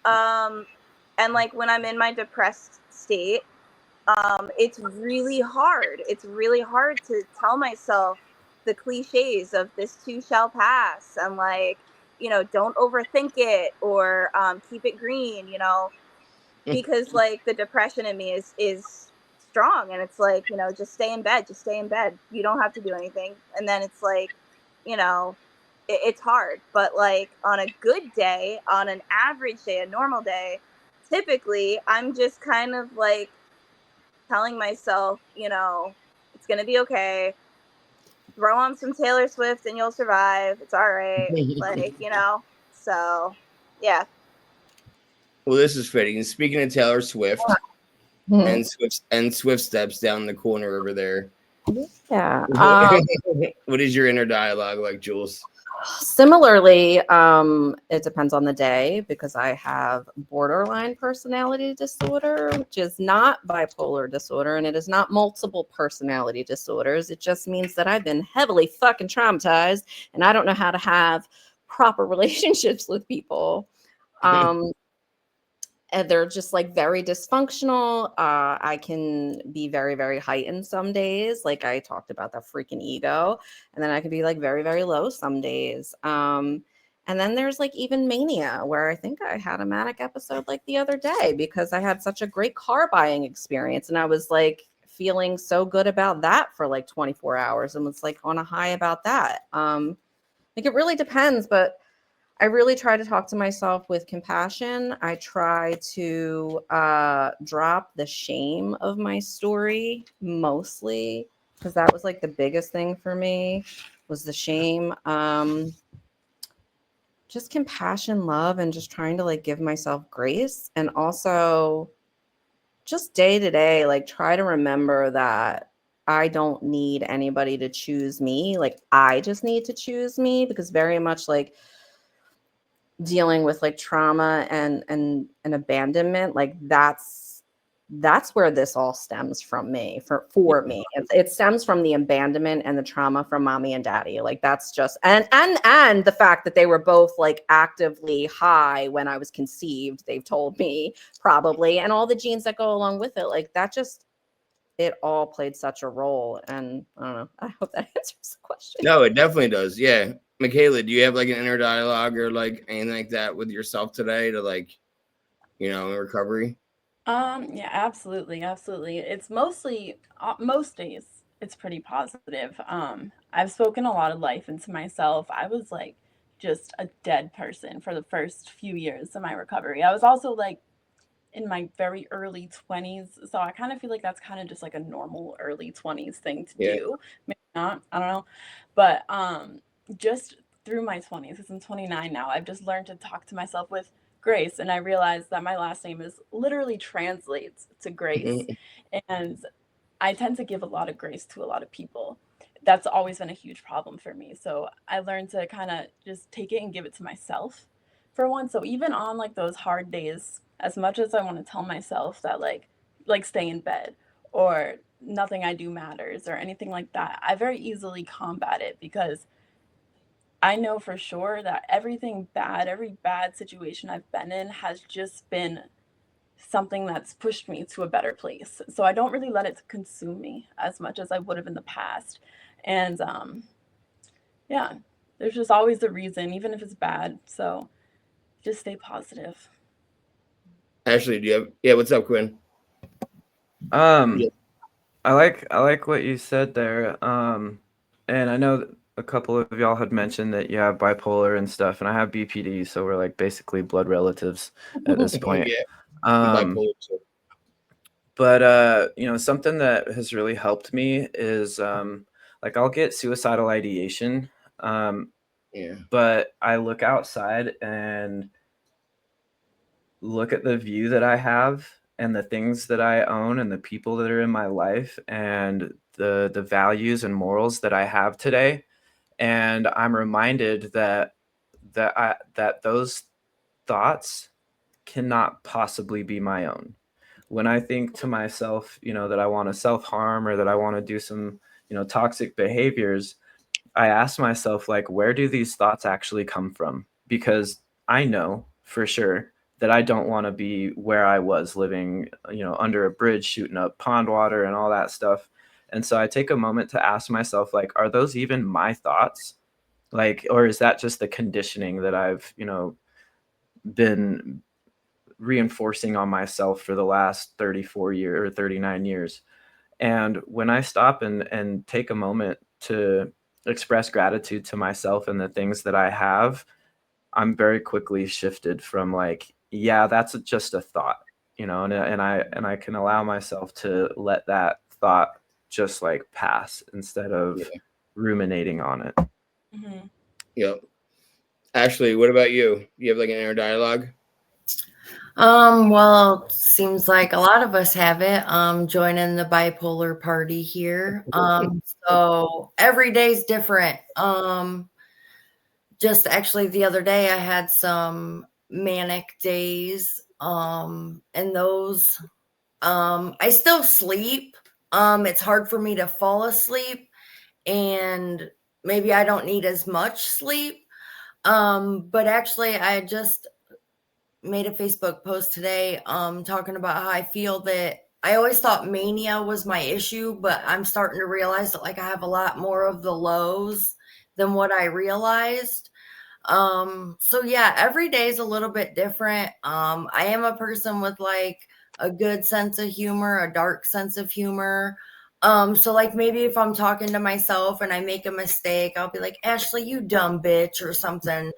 And like when I'm in my depressed state, it's really hard. It's really hard to tell myself the cliches of this too shall pass, and like, don't overthink it, or keep it green, because like the depression in me is strong, and it's like, just stay in bed, You don't have to do anything. And then it's like, it's hard. But like on a good day, on an average day, a normal day, typically I'm just kind of like telling myself, it's going to be okay. Throw on some Taylor Swift and you'll survive. It's all right. Like, so yeah.
Well, this is fitting. Speaking of Taylor Swift, and Swift steps down the corner over there.
Yeah.
What is your inner dialogue like, Jules?
Similarly, it depends on the day because I have borderline personality disorder, which is not bipolar disorder, and it is not multiple personality disorders. It just means that I've been heavily fucking traumatized and I don't know how to have proper relationships with people. And they're just like very dysfunctional. I can be very, very heightened some days. Like I talked about that freaking ego. And then I can be like very, very low some days. And then there's like even mania, where I think I had a manic episode like the other day because I had such a great car buying experience. And I was like feeling so good about that for like 24 hours and was like on a high about that. Like it really depends, but I really try to talk to myself with compassion. I try to drop the shame of my story mostly, because that was like the biggest thing for me was the shame. Just compassion, love, and just trying to like give myself grace. And also just day to day, like try to remember that I don't need anybody to choose me. Like I just need to choose me, because very much like dealing with like trauma and abandonment, like that's where this all stems from me for me. It stems from the abandonment and the trauma from mommy and daddy. Like that's just and the fact that they were both like actively high when I was conceived, they've told me probably, and all the genes that go along with it. Like that just, it all played such a role. And I don't know, I hope that answers the question.
No, it definitely does. Yeah. Michaela, do you have like an inner dialogue or like anything like that with yourself today to like, in recovery?
Yeah, absolutely, absolutely. It's mostly most days it's pretty positive. I've spoken a lot of life into myself. I was like just a dead person for the first few years of my recovery. I was also like in my very early 20s, so I kind of feel like that's kind of just like a normal early 20s thing to
Yeah.
do. Maybe not, I don't know. But just through my 20s, because I'm 29 now, I've just learned to talk to myself with grace, and I realized that my last name is literally translates to grace. And I tend to give a lot of grace to a lot of people. That's always been a huge problem for me. So I learned to kind of just take it and give it to myself for once. So even on like those hard days, as much as I want to tell myself that like stay in bed or nothing I do matters or anything like that, I very easily combat it because I know for sure that everything bad, every bad situation I've been in has just been something that's pushed me to a better place. So I don't really let it consume me as much as I would have in the past. And yeah, there's just always a reason, even if it's bad. So just stay positive.
Ashley, do you have? Yeah, what's up, Quinn?
I like what you said there. And I know a couple of y'all had mentioned that you have bipolar and stuff, and I have BPD, so we're like basically blood relatives at this point.
Yeah, I'm bipolar too.
But something that has really helped me is like I'll get suicidal ideation.
Yeah.
But I look outside and look at the view that I have and the things that I own and the people that are in my life and the values and morals that I have today. And I'm reminded that those thoughts cannot possibly be my own. When I think to myself, that I want to self-harm or that I want to do some, toxic behaviors, I ask myself, like, where do these thoughts actually come from? Because I know for sure that I don't want to be where I was living, under a bridge, shooting up pond water and all that stuff. And so I take a moment to ask myself, like, are those even my thoughts? Like, or is that just the conditioning that I've, been reinforcing on myself for the last 34 years or 39 years? And when I stop and take a moment to express gratitude to myself and the things that I have, I'm very quickly shifted from like, yeah, that's just a thought, and I can allow myself to let that thought just like pass instead of ruminating on it.
Mm-hmm.
Yep. Ashley, what about you? Do you have like an inner dialogue?
Well, seems like a lot of us have it. Joining the bipolar party here. So every day's different. just actually the other day I had some manic days. And those, I still sleep. It's hard for me to fall asleep, and maybe I don't need as much sleep. But actually I just made a Facebook post today talking about how I feel that I always thought mania was my issue, but I'm starting to realize that like I have a lot more of the lows than what I realized. So yeah, every day is a little bit different. I am a person with like a good sense of humor, a dark sense of humor. So like maybe if I'm talking to myself and I make a mistake, I'll be like, Ashley, you dumb bitch or something.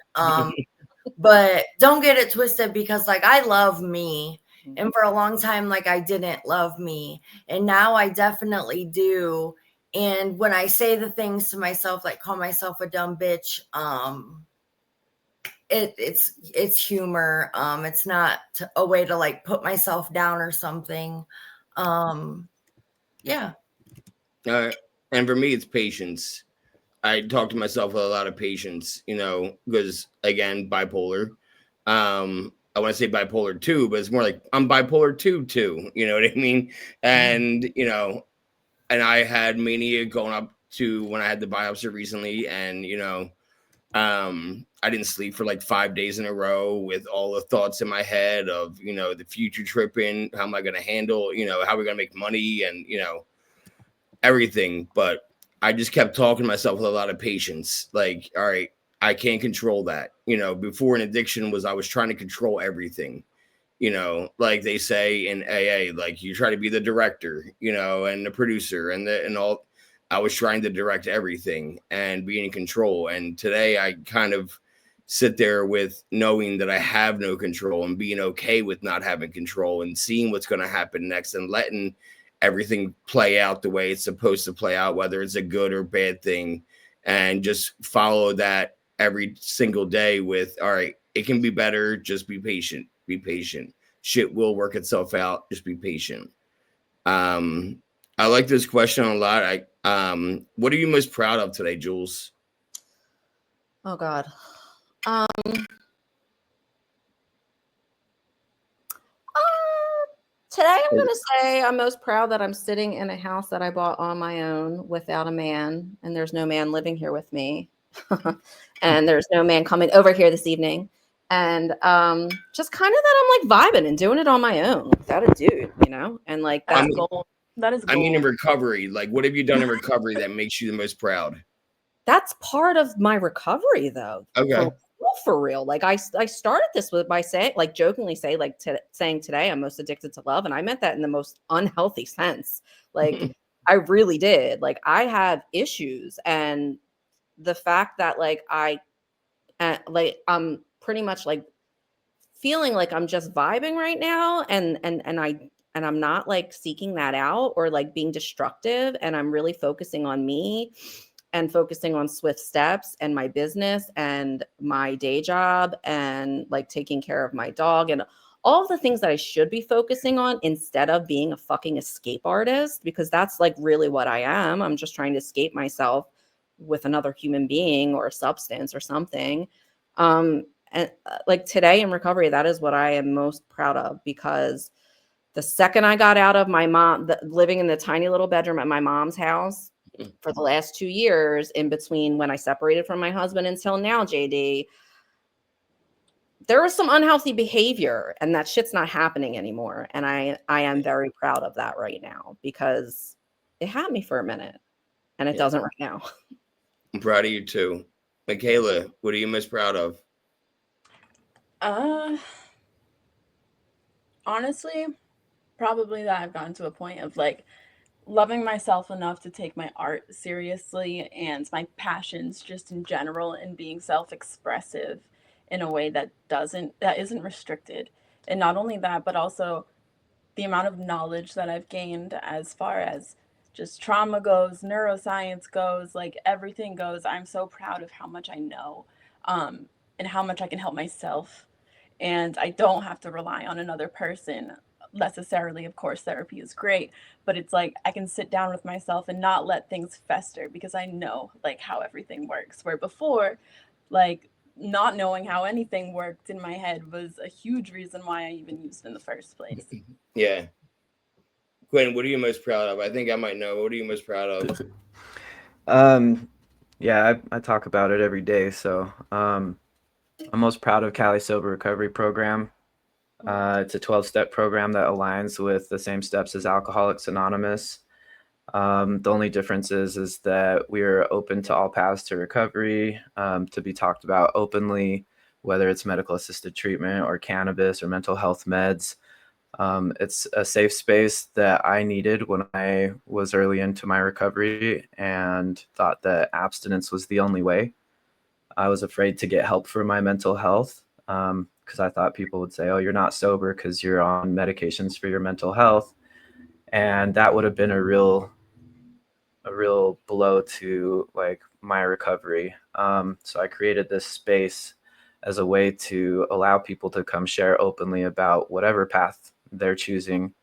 But don't get it twisted, because like I love me, and for a long time like I didn't love me, and now I definitely do. And when I say the things to myself, like call myself a dumb bitch, it's humor. It's not a way to like put myself down or something. Yeah.
And for me, it's patience. I talk to myself with a lot of patience, because again, bipolar. I want to say bipolar 2, but it's more like I'm bipolar 2 too. You know what I mean? And and I had mania going up to when I had the biopsy recently, and I didn't sleep for like 5 days in a row with all the thoughts in my head of the future tripping. How am I going to handle? How are we going to make money? And everything. But I just kept talking to myself with a lot of patience. Like, all right, I can't control that. Before an addiction was I was trying to control everything. Like they say in AA, like you try to be the director, and the producer and all. I was trying to direct everything and be in control. And today I kind of sit there with knowing that I have no control and being okay with not having control and seeing what's going to happen next and letting everything play out the way it's supposed to play out, whether it's a good or bad thing, and just follow that every single day with, all right, it can be better. Just be patient. Be patient. Shit will work itself out. Just be patient. I like this question a lot. What are you most proud of today, Jules?
Oh God. Today I'm going to say I'm most proud that I'm sitting in a house that I bought on my own without a man, and there's no man living here with me. And there's no man coming over here this evening. And just kind of that I'm like vibing and doing it on my own without a dude, and like that goal.
That is gold.
I mean, in recovery, like what have you done in recovery that makes you the most proud?
That's part of my recovery though.
Okay.
For real. Like I started this with by saying, like jokingly saying today I'm most addicted to love. And I meant that in the most unhealthy sense. Like I really did. Like I have issues, and the fact that like I'm pretty much like feeling like I'm just vibing right now, and I'm not like seeking that out or like being destructive, and I'm really focusing on me and focusing on swift steps and my business and my day job and like taking care of my dog and all of the things that I should be focusing on, instead of being a fucking escape artist, because that's like really what I am. I'm just trying to escape myself with another human being or a substance or something. And like today in recovery, that is what I am most proud of, because the second I got out of my living in the tiny little bedroom at my mom's house for the last 2 years, in between when I separated from my husband until now, JD, there was some unhealthy behavior, and that shit's not happening anymore. And I am very proud of that right now, because it had me for a minute and it doesn't right now.
I'm proud of you too. Michaela, what are you most proud of?
Honestly, probably that I've gotten to a point of like loving myself enough to take my art seriously and my passions just in general, and being self-expressive in a way that isn't restricted. And not only that, but also the amount of knowledge that I've gained as far as just trauma goes, neuroscience goes, like everything goes. I'm so proud of how much I know, and how much I can help myself. And I don't have to rely on another person necessarily. Of course, therapy is great, but it's like I can sit down with myself and not let things fester, because I know like how everything works. Where before, like not knowing how anything worked in my head was a huge reason why I even used in the first place.
Yeah. Quinn, what are you most proud of? I think I might know. What are you most proud of?
Yeah, I talk about it every day. So I'm most proud of Cali Sober Recovery Program. It's a 12-step program that aligns with the same steps as Alcoholics Anonymous. The only difference is that we are open to all paths to recovery, to be talked about openly, whether it's medical assisted treatment or cannabis or mental health meds. It's a safe space that I needed when I was early into my recovery and thought that abstinence was the only way. I was afraid to get help for my mental health because I thought people would say, oh, you're not sober because you're on medications for your mental health. And that would have been a real blow to like my recovery. So I created this space as a way to allow people to come share openly about whatever path they're choosing.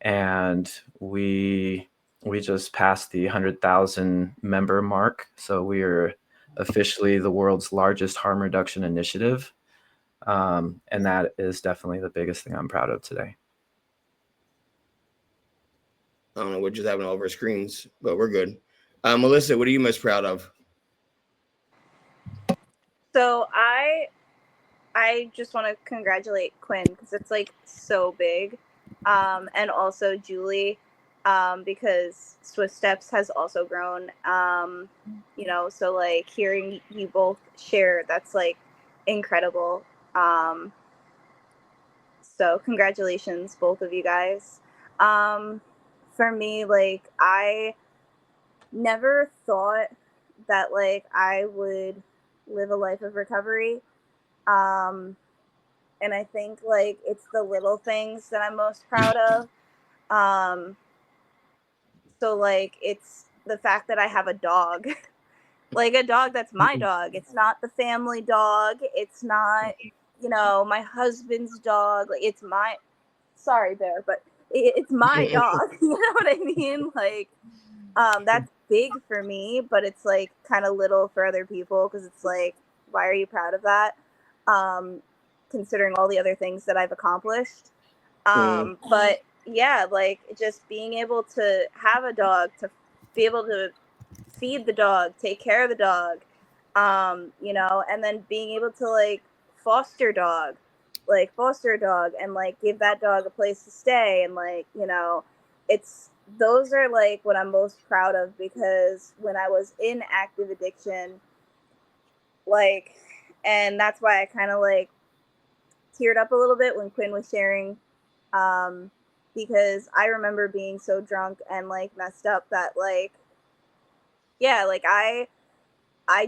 And we just passed the 100,000 member mark. So we are officially the world's largest harm reduction initiative. And that is definitely the biggest thing I'm proud of today.
I don't know. We're just having all of our screens, but we're good. Melissa, what are you most proud of?
So I just want to congratulate Quinn because it's like so big, and also Julie, because Swift Steps has also grown. So like hearing you both share, that's like incredible. So congratulations, both of you guys. For me, like I never thought that like I would live a life of recovery. And I think like it's the little things that I'm most proud of. So like it's the fact that I have a dog. Like a dog that's my dog. It's not the family dog. It's not, my husband's dog. Like it's my sorry Bear, but it's my dog. You know what I mean? Like that's big for me, but it's like kind of little for other people because it's like, why are you proud of that? Considering all the other things that I've accomplished. But yeah, like just being able to have a dog, to be able to feed the dog, take care of the dog, and then being able to like foster a dog and like give that dog a place to stay. And like, those are like what I'm most proud of, because when I was in active addiction, like, and that's why I kind of like teared up a little bit when Quinn was sharing, because I remember being so drunk and like messed up that like, yeah, like I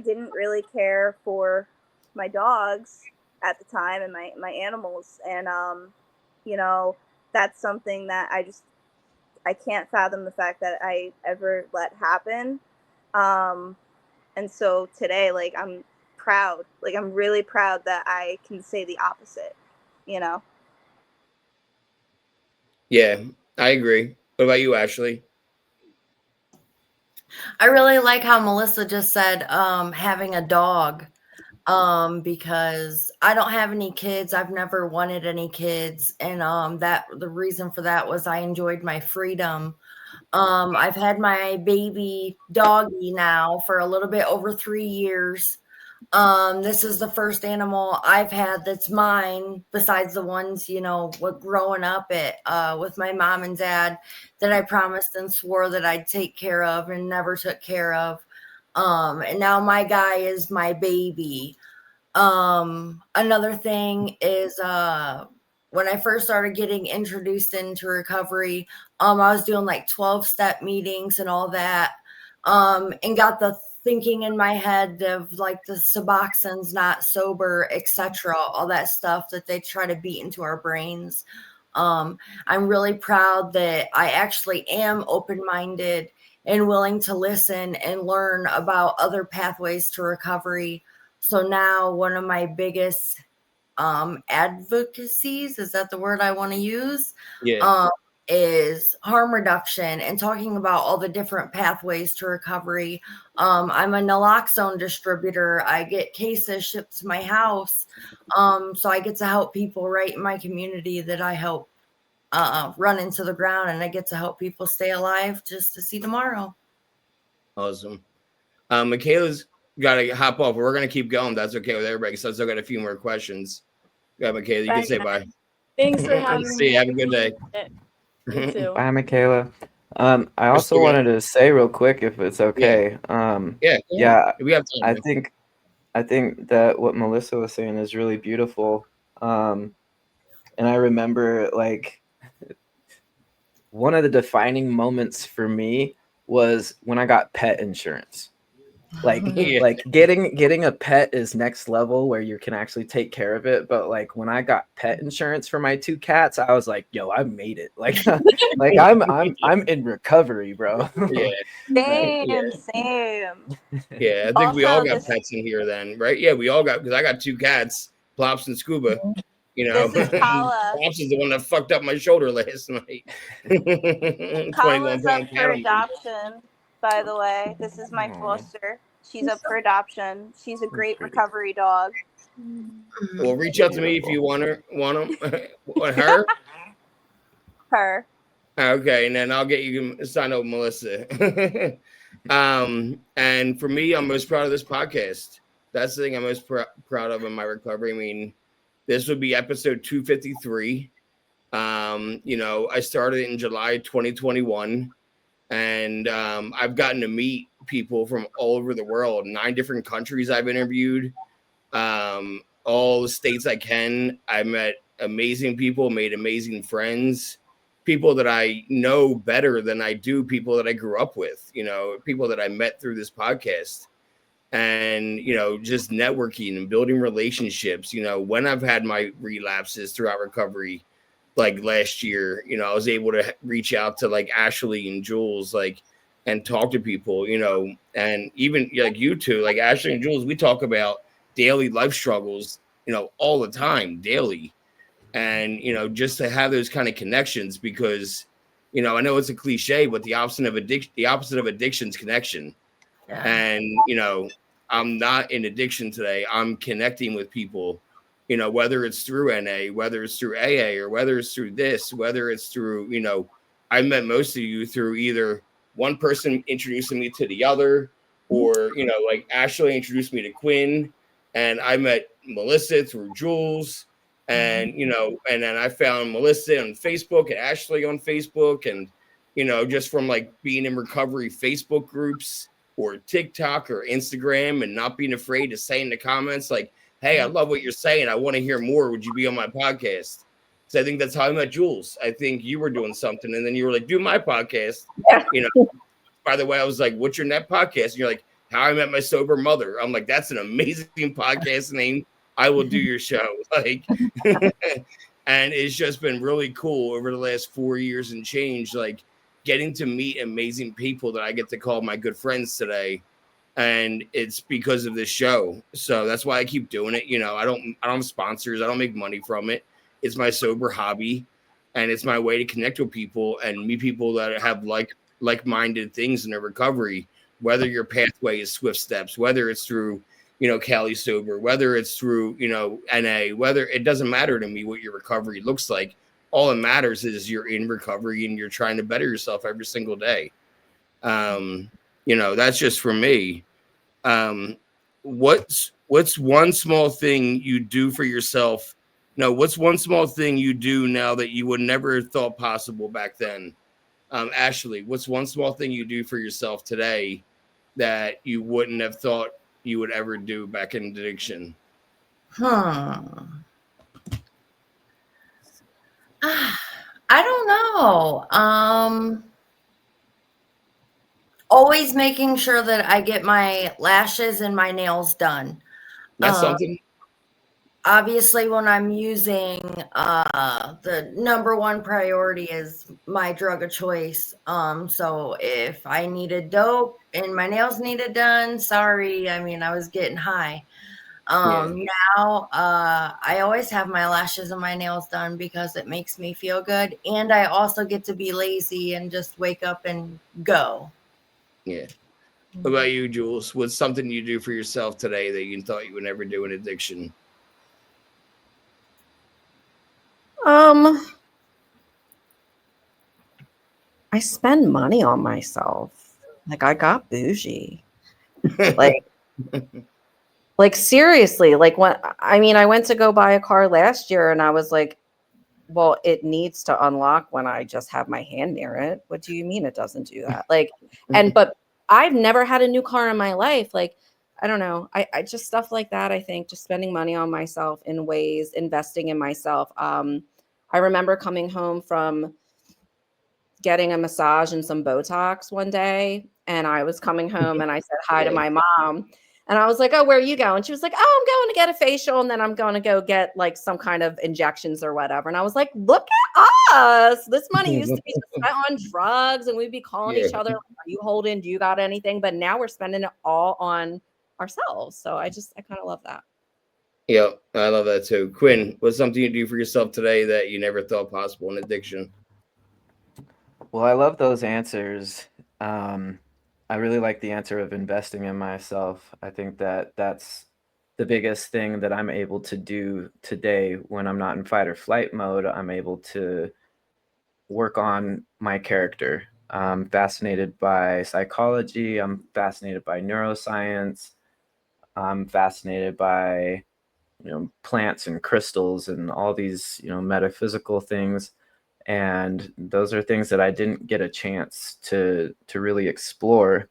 didn't really care for my dogs at the time and my animals. And, that's something that I can't fathom the fact that I ever let happen. And so today, like, I'm proud, like, I'm really proud that I can say the opposite,
Yeah, I agree. What about you, Ashley?
I really like how Melissa just said having a dog, because I don't have any kids. I've never wanted any kids, and that the reason for that was I enjoyed my freedom. I've had my baby doggy now for a little bit over 3 years. This is the first animal I've had that's mine, besides the ones, growing up with my mom and dad, that I promised and swore that I'd take care of and never took care of. And now my guy is my baby. Another thing is, when I first started getting introduced into recovery, I was doing like 12-step meetings and all that, and got the thinking in my head of like the Suboxone's not sober, etc., all that stuff that they try to beat into our brains. I'm really proud that I actually am open-minded and willing to listen and learn about other pathways to recovery. So now one of my biggest advocacies, is that the word I want to use?
Yeah.
is harm reduction and talking about all the different pathways to recovery. I'm a naloxone distributor. I get cases shipped to my house. So I get to help people right in my community that I help run into the ground, and I get to help people stay alive just to see tomorrow.
Awesome. Michaela's got to hop off. We're going to keep going. That's okay with everybody because I still got a few more questions. Yeah, Michaela, you can say bye.
Thanks for having
See
me.
you. Have a good day.
You too.
Bye, Michaela. I also wanted to say real quick, if it's okay.
Yeah, we have time.
I think that what Melissa was saying is really beautiful. And I remember, like, one of the defining moments for me was when I got pet insurance. Like getting a pet is next level where you can actually take care of it. But like when I got pet insurance for my 2 cats, I was like, yo, I made it. Like I'm in recovery, bro.
Same.
Yeah, I think we all got pets in here then, right? Yeah, we all got, because I got 2 cats, Plops and Scuba. You know,
This is Kala.
Plops is the one that fucked up my shoulder last night.
Kala's up for adoption, by the way. This is my foster. She's up for adoption. She's a great recovery dog.
Well, reach out to me if you want her. Want them? Her?
Her.
Okay, and then I'll get you signed up with Melissa. And for me, I'm most proud of this podcast. That's the thing I'm most proud of in my recovery. I mean, this would be episode 253. You know, I started in July 2021, and I've gotten to meet people from all over the world. 9 different countries I've interviewed. All the states I can. I met amazing people, made amazing friends, people that I know better than I do people that I grew up with, you know, people that I met through this podcast. And, you know, just networking and building relationships. You know, when I've had my relapses throughout recovery, like last year, you know, I was able to reach out to like Ashley and Jules, like, and talk to people, you know, and even like you two, like Ashley and Jules, we talk about daily life struggles, you know, all the time, daily. And, you know, just to have those kind of connections, because, you know, I know it's a cliche, but the opposite of addiction is connection. Yeah. And, you know, I'm not in addiction today. I'm connecting with people, you know, whether it's through NA, whether it's through AA, or whether it's through this, whether it's through, you know, I met most of you through either one person introducing me to the other, or, you know, like Ashley introduced me to Quinn, and I met Melissa through Jules. And, you know, and then I found Melissa on Facebook and Ashley on Facebook. And, you know, just from like being in recovery Facebook groups or TikTok or Instagram, and not being afraid to say in the comments, like, hey, I love what you're saying. I want to hear more. Would you be on my podcast? So I think that's how I met Jules. I think you were doing something, and then you were like, do my podcast. Yeah. You know, by the way, I was like, what's your net podcast? And you're like, How I Met My Sober Mother. I'm like, that's an amazing podcast name. I will do your show. Like, and it's just been really cool over the last 4 years and change, like getting to meet amazing people that I get to call my good friends today. And it's because of this show. So that's why I keep doing it. You know, I don't have sponsors. I don't make money from it. It's my sober hobby, and it's my way to connect with people and meet people that have like-minded things in their recovery, whether your pathway is Swift Steps, whether it's through, you know, Cali Sober, whether it's through, you know, NA, whether it doesn't matter to me what your recovery looks like. All that matters is you're in recovery and you're trying to better yourself every single day. You know, that's just for me. What's one small thing you do for yourself? No, what's one small thing you do now that you would never have thought possible back then? Ashley, what's one small thing you do for yourself today that you wouldn't have thought you would ever do back in addiction?
I don't know. Always making sure that I get my lashes and my nails done.
That's something.
Obviously, when I'm using, the number one priority is my drug of choice. So if I needed dope and my nails needed done, sorry. I mean, I was getting high. Now, I always have my lashes and my nails done because it makes me feel good. And I also get to be lazy and just wake up and go.
Yeah. What about you, Jules? What's something you do for yourself today that you thought you would never do in addiction?
I spend money on myself. Like, I got bougie. Like, seriously, like I went to go buy a car last year and I was like, well, it needs to unlock when I just have my hand near it. What do you mean it doesn't do that? Like, but I've never had a new car in my life. Like, I don't know. I just stuff like that. I think just spending money on myself in ways, investing in myself. I remember coming home from getting a massage and some Botox one day. And I was coming home and I said hi to my mom. And I was like, oh, where are you going? She was like, oh, I'm going to get a facial. And then I'm going to go get like some kind of injections or whatever. And I was like, look at us. This money used to be spent on drugs and we'd be calling each other. Like, are you holding? Do you got anything? But now we're spending it all on ourselves. So I kind of love that.
Yeah, I love that too. Quinn, what's something you do for yourself today that you never thought possible in addiction?
Well, I love those answers. I really like the answer of investing in myself. I think that that's the biggest thing that I'm able to do today when I'm not in fight or flight mode. I'm able to work on my character. I'm fascinated by psychology. I'm fascinated by neuroscience. I'm fascinated by plants and crystals and all these metaphysical things. And those are things that I didn't get a chance to really explore,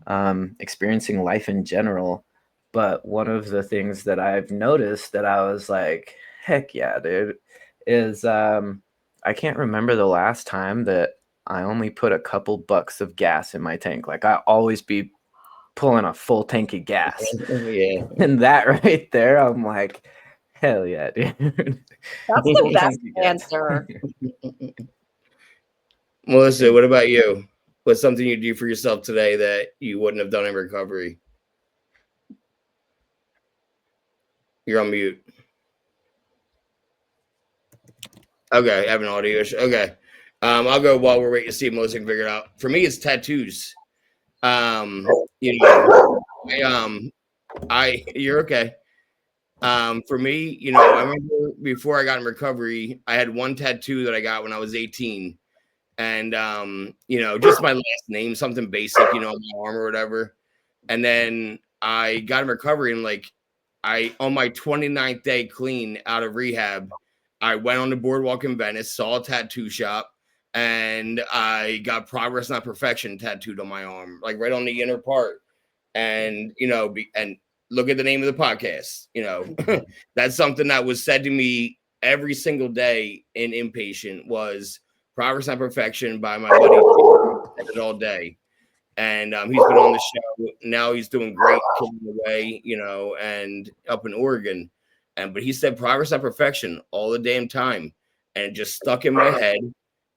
experiencing life in general. But one of the things that I've noticed that I was like, heck yeah, dude, is I can't remember the last time that I only put a couple bucks of gas in my tank. Like, I always be pulling a full tank of gas.
Yeah.
And that right there, I'm like, hell yeah, dude.
That's the best answer.
Melissa, what about you? What's something you do for yourself today that you wouldn't have done in recovery? You're on mute. Okay, I have an audio issue. Okay. I'll go while we're waiting to see if Melissa can figure it out. For me, it's tattoos. You're okay. For me, I remember before I got in recovery, I had one tattoo that I got when I was 18. And just my last name, something basic, on my arm or whatever. And then I got in recovery and on my 29th day clean out of rehab, I went on the boardwalk in Venice, saw a tattoo shop, and I got Progress Not Perfection tattooed on my arm, like right on the inner part. And and look at the name of the podcast. That's something that was said to me every single day in inpatient was Progress Not Perfection by my buddy. Said it all day. And he's been on the show. Now he's doing great, killing away, and up in Oregon. But he said Progress Not Perfection all the damn time. And it just stuck in my head.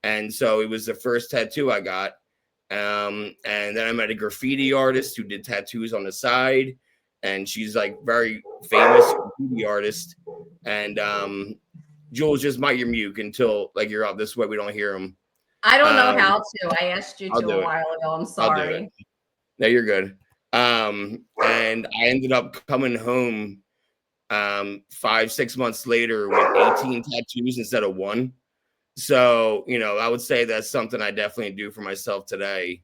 And so it was the first tattoo I got. And then I met a graffiti artist who did tattoos on the side. And she's like very famous graffiti artist. And Jules, just mic your mute until you're up. This way we don't hear him.
I don't know how to. I asked you to a while ago. I'm sorry.
No, you're good. And I ended up coming home 5-6 months later with 18 tattoos instead of one. So, I would say that's something I definitely do for myself today.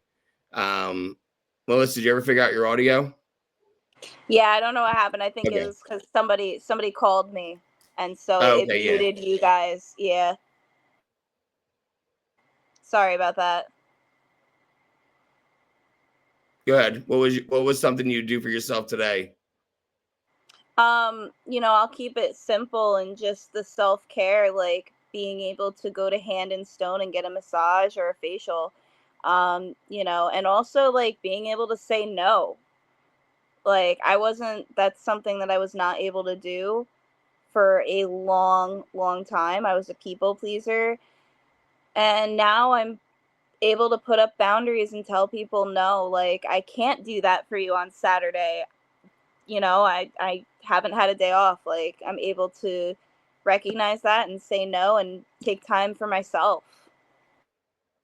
Melissa, did you ever figure out your audio?
Yeah, I don't know what happened. I think it was because somebody called me, and so it muted you guys. Yeah. Sorry about that.
Go ahead. What was something you do for yourself today?
I'll keep it simple and just the self-care, like being able to go to Hand and Stone and get a massage or a facial. And also like being able to say no. Like that's something that I was not able to do for a long, long time. I was a people pleaser. And now I'm able to put up boundaries and tell people no, like I can't do that for you on Saturday. you know, I haven't had a day off. Like, I'm able to recognize that and say no and take time for myself.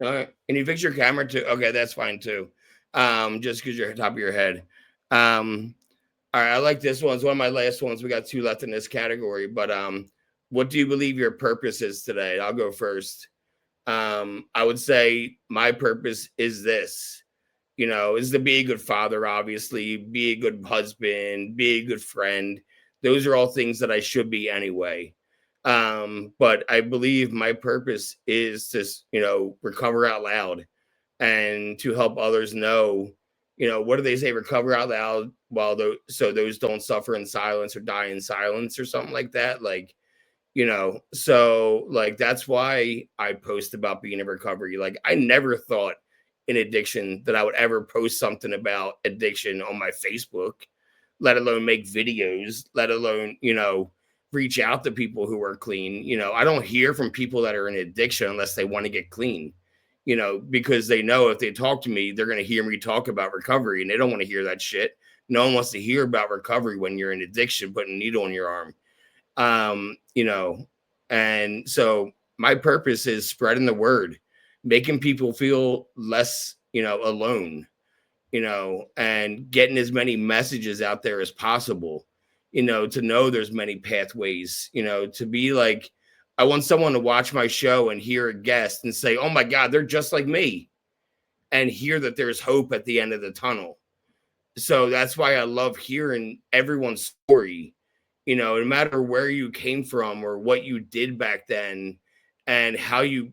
All right. And you fix your camera too? Okay, that's fine too. Just because you're top of your head. All right, I like this one. It's one of my last ones. We got 2 left in this category. But what do you believe your purpose is today? I'll go first. I would say my purpose is this. You know, is to be a good father, obviously, be a good husband, be a good friend. Those are all things that I should be anyway. But I believe my purpose is to, you know, recover out loud and to help others know, you know, what do they say? Recover out loud while so those don't suffer in silence or die in silence or something like that. Like, you know, so like that's why I post about being in recovery. Like, I never thought in addiction that I would ever post something about addiction on my Facebook, let alone make videos, let alone, you know, reach out to people who are clean. You know, I don't hear from people that are in addiction unless they want to get clean, you know, because they know if they talk to me, they're going to hear me talk about recovery, and they don't want to hear that shit. No one wants to hear about recovery when you're in addiction, putting a needle in your arm. You know, and so my purpose is spreading the word, making people feel less, you know, alone, you know, and getting as many messages out there as possible, you know, to know there's many pathways, you know, to be like, I want someone to watch my show and hear a guest and say, oh my God, they're just like me, and hear that there's hope at the end of the tunnel. So that's why I love hearing everyone's story, you know, no matter where you came from or what you did back then and how you,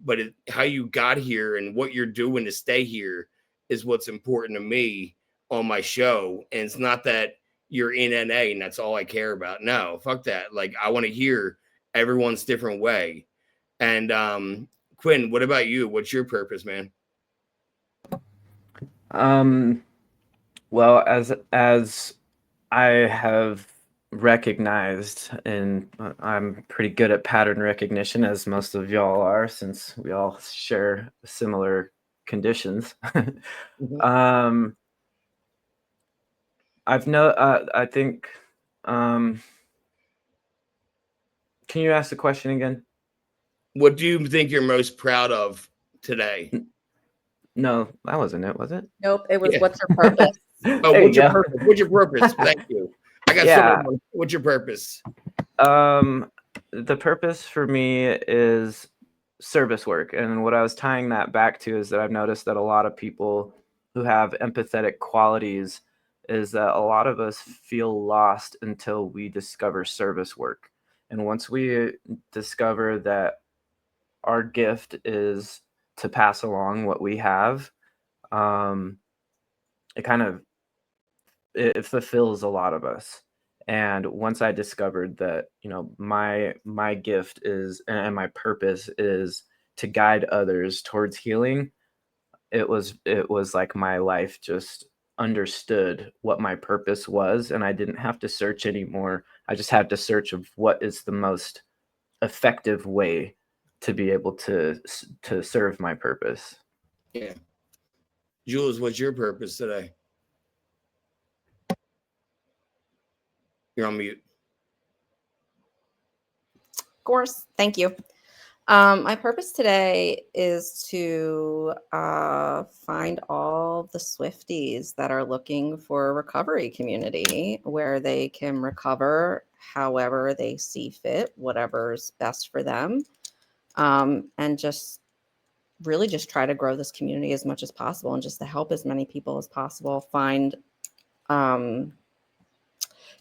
how you got here and what you're doing to stay here is what's important to me on my show. And it's not that you're in NA and that's all I care about. No, fuck that. Like, I want to hear everyone's different way. And Quinn, what about you? What's your purpose, man?
Well, as I have recognized, and I'm pretty good at pattern recognition, as most of y'all are, since we all share similar conditions. I think, can you ask the question again?
What do you think you're most proud of today?
No, that wasn't it, was it?
Nope, it was
Yeah.
what's your purpose?
Oh, what's your purpose? What's your purpose? Thank you. I got someone. What's your purpose?
The purpose for me is service work. And what I was tying that back to is that I've noticed that a lot of people who have empathetic qualities is that a lot of us feel lost until we discover service work. And once we discover that our gift is to pass along what we have, it fulfills a lot of us. And once I discovered that, you know, my gift is, and my purpose is to guide others towards healing, it was like my life just understood what my purpose was, and I didn't have to search anymore. I just had to search of what is the most effective way to be able to serve my purpose.
Yeah. Jules, what's your purpose today? You're on mute.
Of course. Thank you. My purpose today is to find all the Swifties that are looking for a recovery community where they can recover however they see fit, whatever's best for them, and just really just try to grow this community as much as possible and just to help as many people as possible find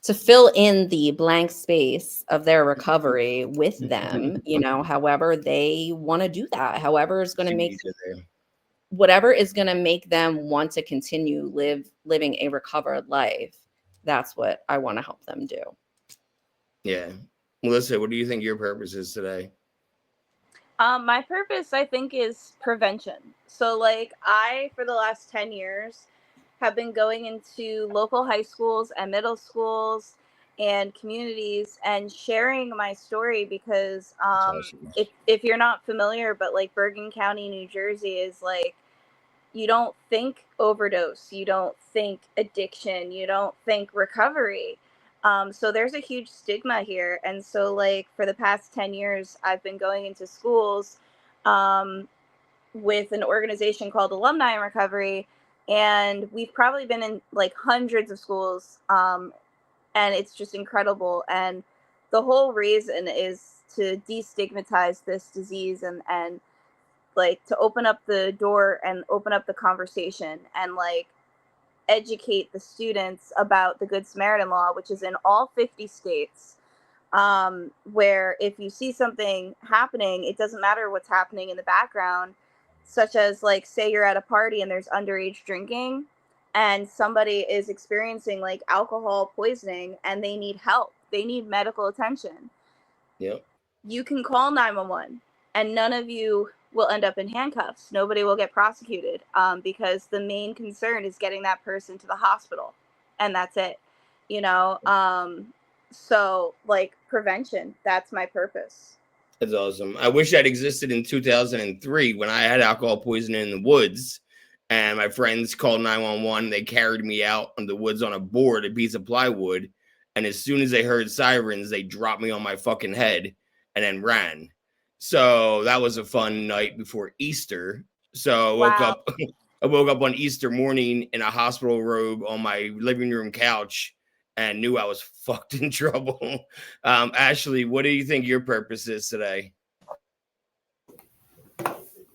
to fill in the blank space of their recovery with them, you know, however they want to do that, however is going to make whatever is going to make them want to continue living a recovered life. That's what I want to help them do.
Yeah. Melissa, what do you think your purpose is today?
My purpose, I think, is prevention. So, like, for the last 10 years, have been going into local high schools and middle schools and communities and sharing my story because if you're not familiar, but like Bergen County, New Jersey is like you don't think overdose, you don't think addiction, you don't think recovery. So there's a huge stigma here. And so like for the past 10 years, I've been going into schools with an organization called Alumni in Recovery. And we've probably been in like hundreds of schools. And it's just incredible. And the whole reason is to destigmatize this disease and like to open up the door and open up the conversation and like educate the students about the Good Samaritan law, which is in all 50 states, where if you see something happening, it doesn't matter what's happening in the background, such as like say you're at a party and there's underage drinking and somebody is experiencing like alcohol poisoning and they need help, they need medical attention.
Yep.
You can call 911 and none of you will end up in handcuffs. Nobody will get prosecuted because the main concern is getting that person to the hospital, and that's it, you know? So like prevention, that's my purpose.
That's awesome. I wish that existed in 2003 when I had alcohol poisoning in the woods and my friends called 911. They carried me out in the woods on a board, a piece of plywood. And as soon as they heard sirens, they dropped me on my fucking head and then ran. So that was a fun night before Easter. So I woke up on Easter morning in a hospital robe on my living room couch and knew I was fucked in trouble. Ashley, what do you think your purpose is today?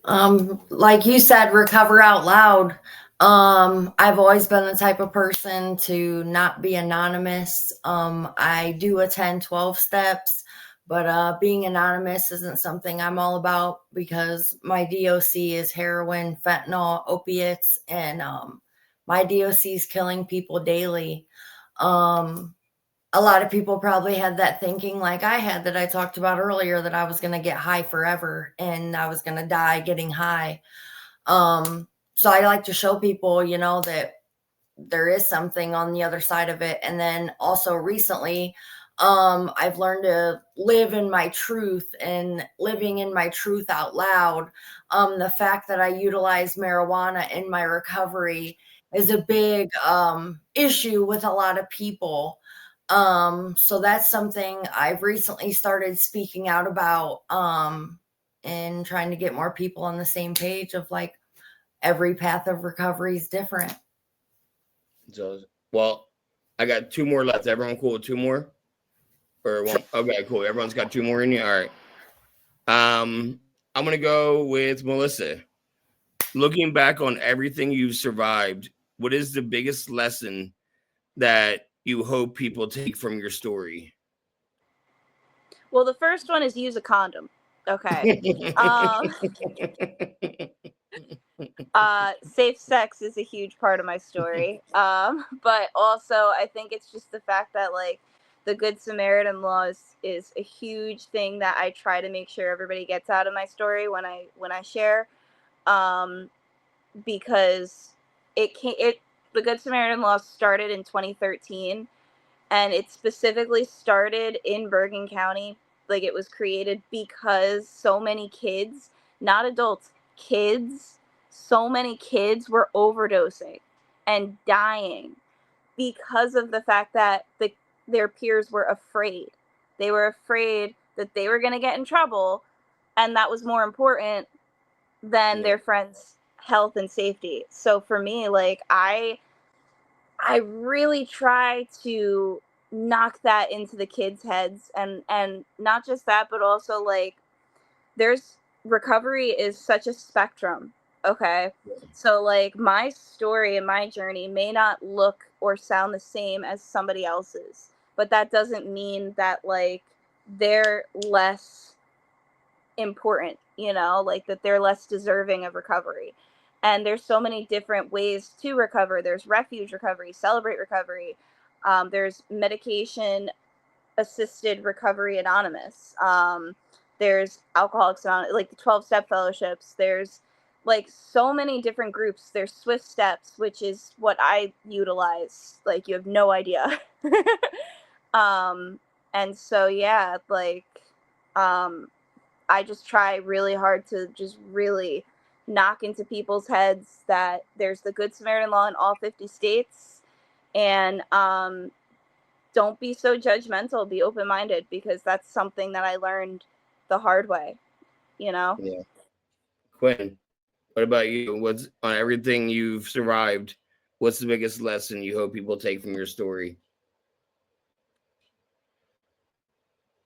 Like you said, recover out loud. I've always been the type of person to not be anonymous. I do attend 12 steps, but being anonymous isn't something I'm all about because my DOC is heroin, fentanyl, opiates, and my DOC is killing people daily. A lot of people probably had that thinking like I had that I talked about earlier, that I was going to get high forever and I was going to die getting high. So I like to show people, you know, that there is something on the other side of it. And then also recently, I've learned to live in my truth, and living in my truth out loud. The fact that I utilize marijuana in my recovery is a big issue with a lot of people. So that's something I've recently started speaking out about, and trying to get more people on the same page of like every path of recovery is different.
So, well, I got two more left. Everyone cool with two more? Or one? Okay, cool. Everyone's got two more in you. All right. I'm gonna go with Melissa. Looking back on everything you've survived, what is the biggest lesson that you hope people take from your story?
Well, the first one is use a condom. Okay. Safe sex is a huge part of my story. But also I think it's just the fact that like the Good Samaritan law is a huge thing that I try to make sure everybody gets out of my story when I share. Because the Good Samaritan law started in 2013, and it specifically started in Bergen County. Like it was created because so many kids, not adults, kids, so many kids were overdosing and dying because of the fact that their peers were afraid. They were afraid that they were going to get in trouble, and that was more important than their friends' health and safety. So for me, like I really try to knock that into the kids' heads, and not just that, but also like recovery is such a spectrum. Okay. So like my story and my journey may not look or sound the same as somebody else's, but that doesn't mean that like they're less important, you know, like that they're less deserving of recovery. And there's so many different ways to recover. There's refuge recovery, celebrate recovery. There's medication assisted recovery anonymous. There's Alcoholics Anonymous, like the 12-step fellowships. There's like so many different groups. There's Swift Steps, which is what I utilize. Like you have no idea. And so, yeah, like, I just try really hard to just really knock into people's heads that there's the Good Samaritan law in all 50 states. And don't be so judgmental, be open-minded, because that's something that I learned the hard way, you know?
Yeah. Quinn, what about you? What's on everything you've survived? What's the biggest lesson you hope people take from your story?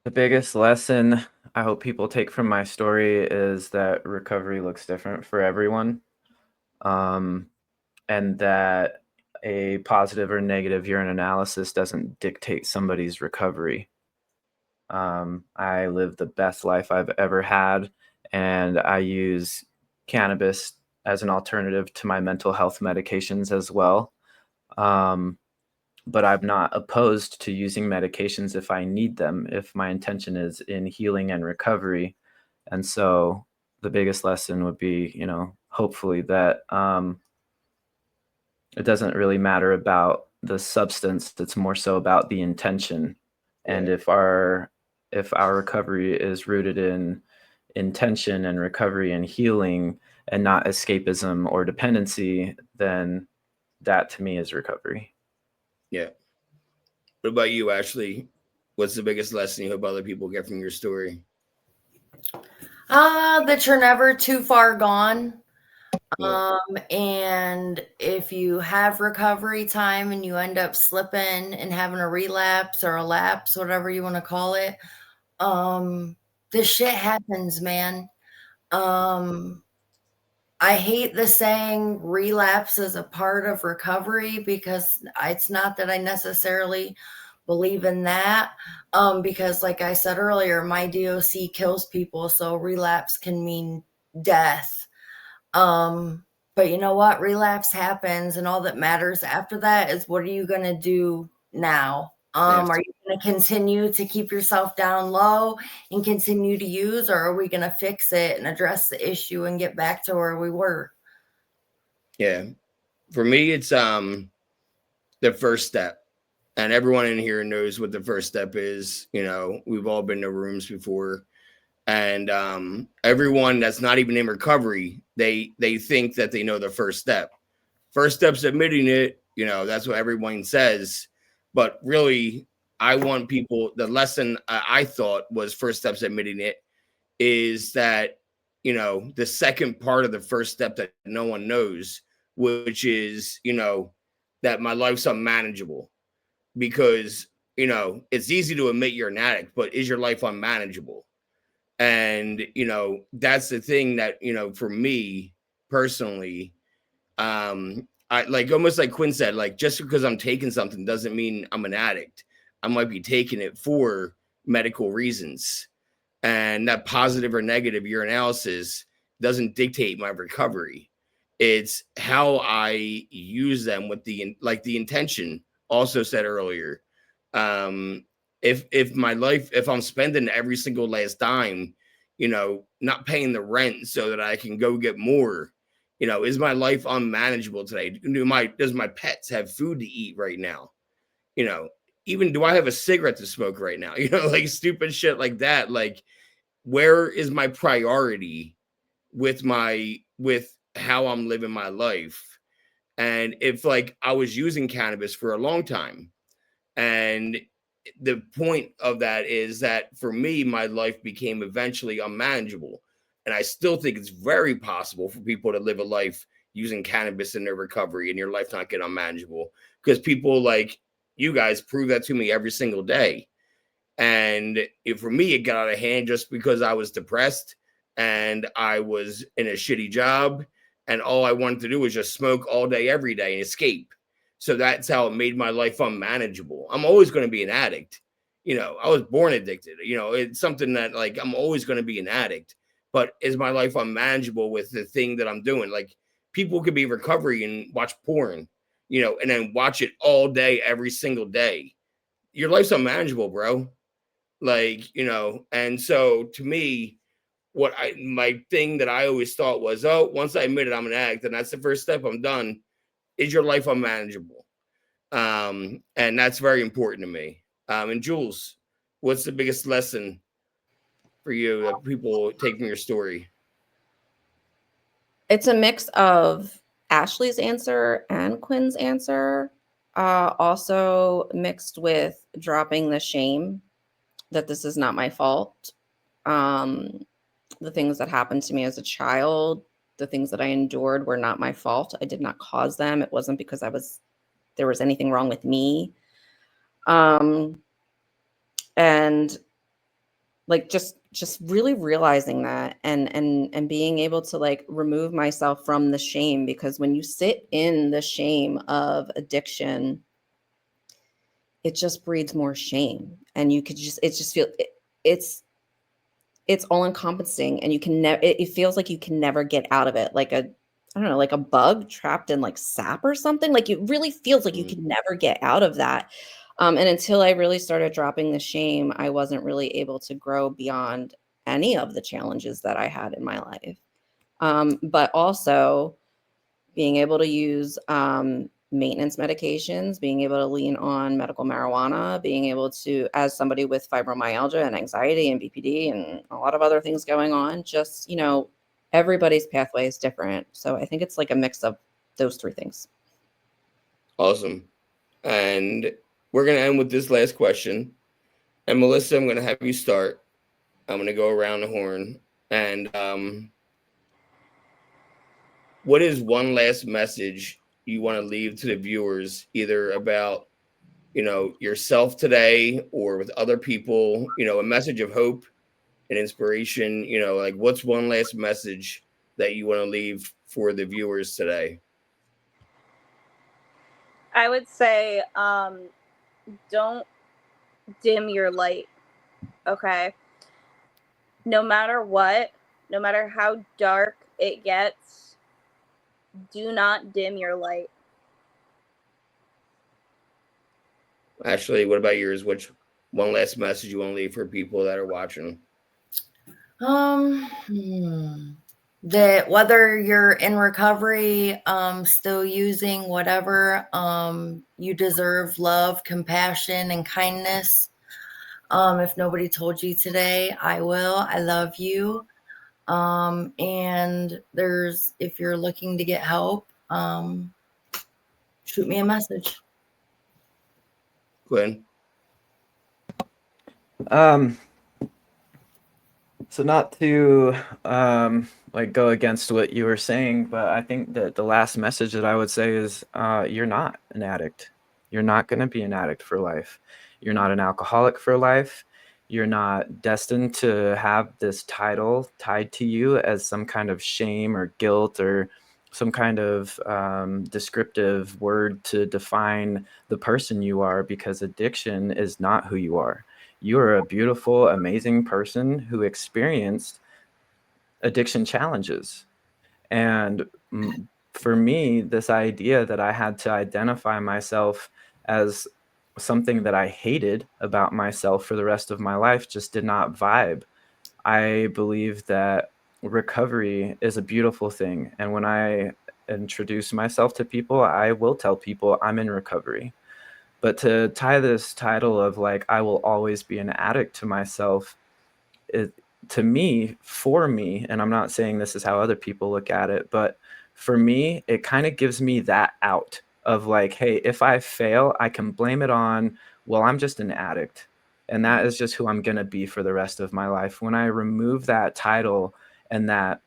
The biggest lesson I hope people take from my story is that recovery looks different for everyone. And that a positive or negative urine analysis doesn't dictate somebody's recovery. I live the best life I've ever had, and I use cannabis as an alternative to my mental health medications as well. But I'm not opposed to using medications if I need them, if my intention is in healing and recovery. And so the biggest lesson would be, hopefully that it doesn't really matter about the substance. It's more so about the intention.
Yeah.
And if our recovery is rooted in intention and recovery and healing and not escapism or dependency, then that to me is recovery.
Yeah. What about you, Ashley? What's the biggest lesson you hope other people get from your story?
That you're never too far gone.
Yeah.
And if you have recovery time and you end up slipping and having a relapse or a lapse, whatever you want to call it, this shit happens, man. I hate the saying relapse is a part of recovery, because it's not that I necessarily believe in that. Because like I said earlier, my DOC kills people, so relapse can mean death. But you know what? Relapse happens, and all that matters after that is, what are you going to do now? Are you going to continue to keep yourself down low and continue to use, or are we going to fix it and address the issue and get back to where we were?
Yeah. For me, it's the first step. And everyone in here knows what the first step is. We've all been to rooms before. And everyone that's not even in recovery, they think that they know the first step. First step's admitting it. That's what everyone says. But really, I want people, the lesson I thought was first step's admitting it, is that, the second part of the first step that no one knows, which is, that my life's unmanageable. Because, it's easy to admit you're an addict, but is your life unmanageable? And, that's the thing that, for me personally, I like, almost like Quinn said, like, just because I'm taking something doesn't mean I'm an addict. I might be taking it for medical reasons. And that positive or negative urinalysis doesn't dictate my recovery. It's how I use them with the intention also said earlier. If my life, if I'm spending every single last dime, not paying the rent so that I can go get more, is my life unmanageable today? Does my pets have food to eat right now? Even do I have a cigarette to smoke right now? Like stupid shit like that. Like, where is my priority with how I'm living my life? And if like I was using cannabis for a long time, and the point of that is that for me, my life became eventually unmanageable. And I still think it's very possible for people to live a life using cannabis in their recovery and your life not get unmanageable, because people like you guys prove that to me every single day. And for me, it got out of hand just because I was depressed and I was in a shitty job. And all I wanted to do was just smoke all day, every day and escape. So that's how it made my life unmanageable. I'm always going to be an addict. I was born addicted. It's something that like I'm always going to be an addict. But is my life unmanageable with the thing that I'm doing? Like, people could be recovery and watch porn, and then watch it all day, every single day. Your life's unmanageable, bro. Like, and so to me, my thing that I always thought was, oh, once I admit it, I'm an addict, and that's the first step, I'm done. Is your life unmanageable? And that's very important to me. And Jules, what's the biggest lesson for you that people take from your story?
It's a mix of Ashley's answer and Quinn's answer, also mixed with dropping the shame that this is not my fault. The things that happened to me as a child, the things that I endured were not my fault. I did not cause them. It wasn't because there was anything wrong with me. And like just really realizing that and being able to like remove myself from the shame, because when you sit in the shame of addiction, it just breeds more shame, and you could just it's all encompassing, and you can never it feels like you can never get out of it, like a I don't know, like a bug trapped in like sap or something. Like it really feels like you can never get out of that. And until I really started dropping the shame, I wasn't really able to grow beyond any of the challenges that I had in my life. But also being able to use maintenance medications, being able to lean on medical marijuana, being able to, as somebody with fibromyalgia and anxiety and BPD and a lot of other things going on, just, everybody's pathway is different. So I think it's like a mix of those three things.
Awesome. And we're going to end with this last question. And Melissa, I'm going to have you start. I'm going to go around the horn. And what is one last message you want to leave to the viewers, either about, yourself today or with other people, a message of hope and inspiration, like what's one last message that you want to leave for the viewers today?
I would say don't dim your light, okay? No matter what, no matter how dark it gets, do not dim your light.
Ashley, what about yours? Which one last message you want to leave for people that are watching?
That whether you're in recovery, still using whatever, you deserve love, compassion, and kindness. If nobody told you today, I will. I love you. And if you're looking to get help, shoot me a message.
Quinn?
So not to like go against what you were saying, but I think that the last message that I would say is you're not an addict. You're not going to be an addict for life. You're not an alcoholic for life. You're not destined to have this title tied to you as some kind of shame or guilt or some kind of descriptive word to define the person you are, because addiction is not who you are. You are a beautiful, amazing person who experienced addiction challenges. And for me, this idea that I had to identify myself as something that I hated about myself for the rest of my life just did not vibe. I believe that recovery is a beautiful thing. And when I introduce myself to people, I will tell people I'm in recovery. But to tie this title of like, I will always be an addict to myself, to me, for me, and I'm not saying this is how other people look at it, but for me, it kind of gives me that out of like, hey, if I fail, I can blame it on, well, I'm just an addict. And that is just who I'm going to be for the rest of my life. When I remove that title and that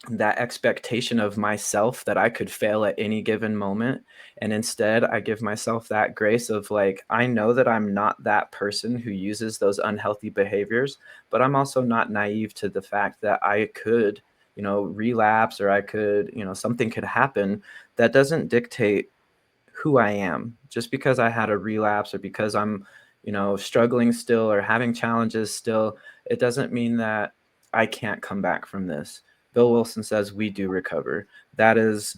expectation of myself that I could fail at any given moment, and instead I give myself that grace of like, I know that I'm not that person who uses those unhealthy behaviors, but I'm also not naive to the fact that I could, relapse, or I could, something could happen. That doesn't dictate who I am. Just because I had a relapse or because I'm, struggling still or having challenges still, it doesn't mean that I can't come back from this. Bill Wilson says we do recover. That is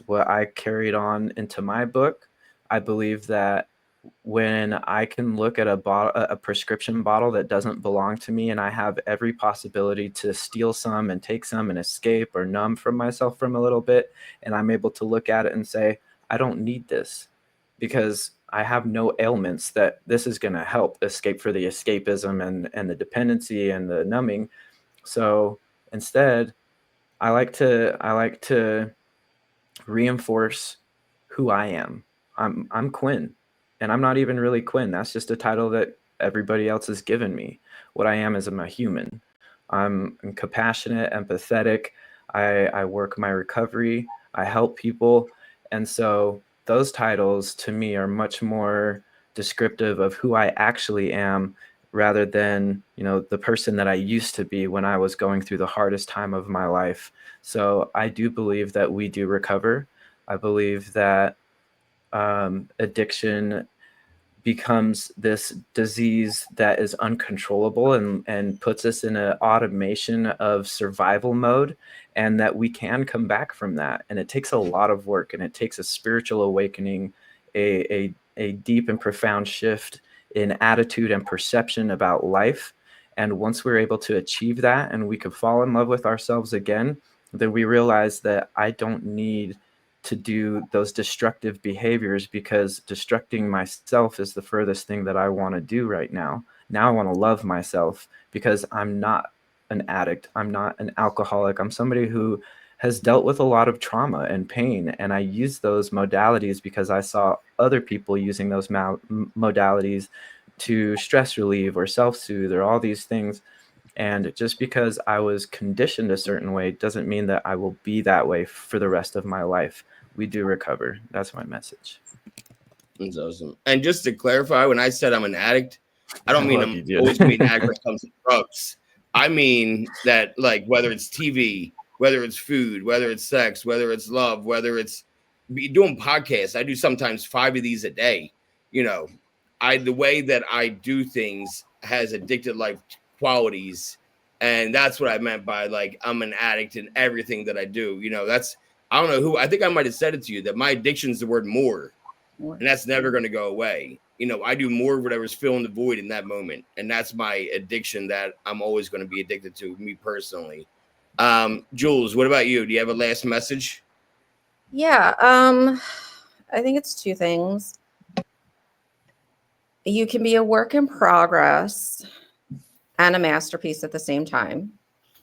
what I carried on into my book. I believe that when I can look at a prescription bottle that doesn't belong to me, and I have every possibility to steal some and take some and escape or numb from myself from a little bit, and I'm able to look at it and say, I don't need this because I have no ailments that this is going to help escape for the escapism and the dependency and the numbing. So instead, I like to reinforce who I am. I'm Quinn, and I'm not even really Quinn. That's just a title that everybody else has given me. What I am is I'm a human. I'm compassionate, empathetic. I work my recovery. I help people, and so those titles to me are much more descriptive of who I actually am, rather than, the person that I used to be when I was going through the hardest time of my life. So I do believe that we do recover. I believe that addiction becomes this disease that is uncontrollable, and puts us in an automation of survival mode, and that we can come back from that. And it takes a lot of work, and it takes a spiritual awakening, a deep and profound shift in attitude and perception about life. And once we're able to achieve that and we could fall in love with ourselves again, then we realize that I don't need to do those destructive behaviors, because destructing myself is the furthest thing that I want to do right now. Now I want to love myself, because I'm not an addict. I'm not an alcoholic. I'm somebody who has dealt with a lot of trauma and pain. And I use those modalities because I saw other people using those modalities to stress relieve or self-soothe or all these things. And just because I was conditioned a certain way doesn't mean that I will be that way for the rest of my life. We do recover. That's my message.
That's awesome. And just to clarify, when I said I'm an addict, I don't mean
Love
I'm
you, dude.
always going to be an addict when it comes to drugs. I mean that, like, whether it's TV, whether it's food, whether it's sex, whether it's love, whether it's doing podcasts. I do sometimes 5 of these a day. The way that I do things has addicted life qualities. And that's what I meant by, like, I'm an addict in everything that I do. I don't know who, I think I might have said it to you, that my addiction is the word more. And that's never going to go away. I do more of whatever's filling the void in that moment. And that's my addiction that I'm always going to be addicted to, me personally. Jules, what about you? Do you have a last message?
Yeah, I think it's 2 things. You can be a work in progress and a masterpiece at the same time.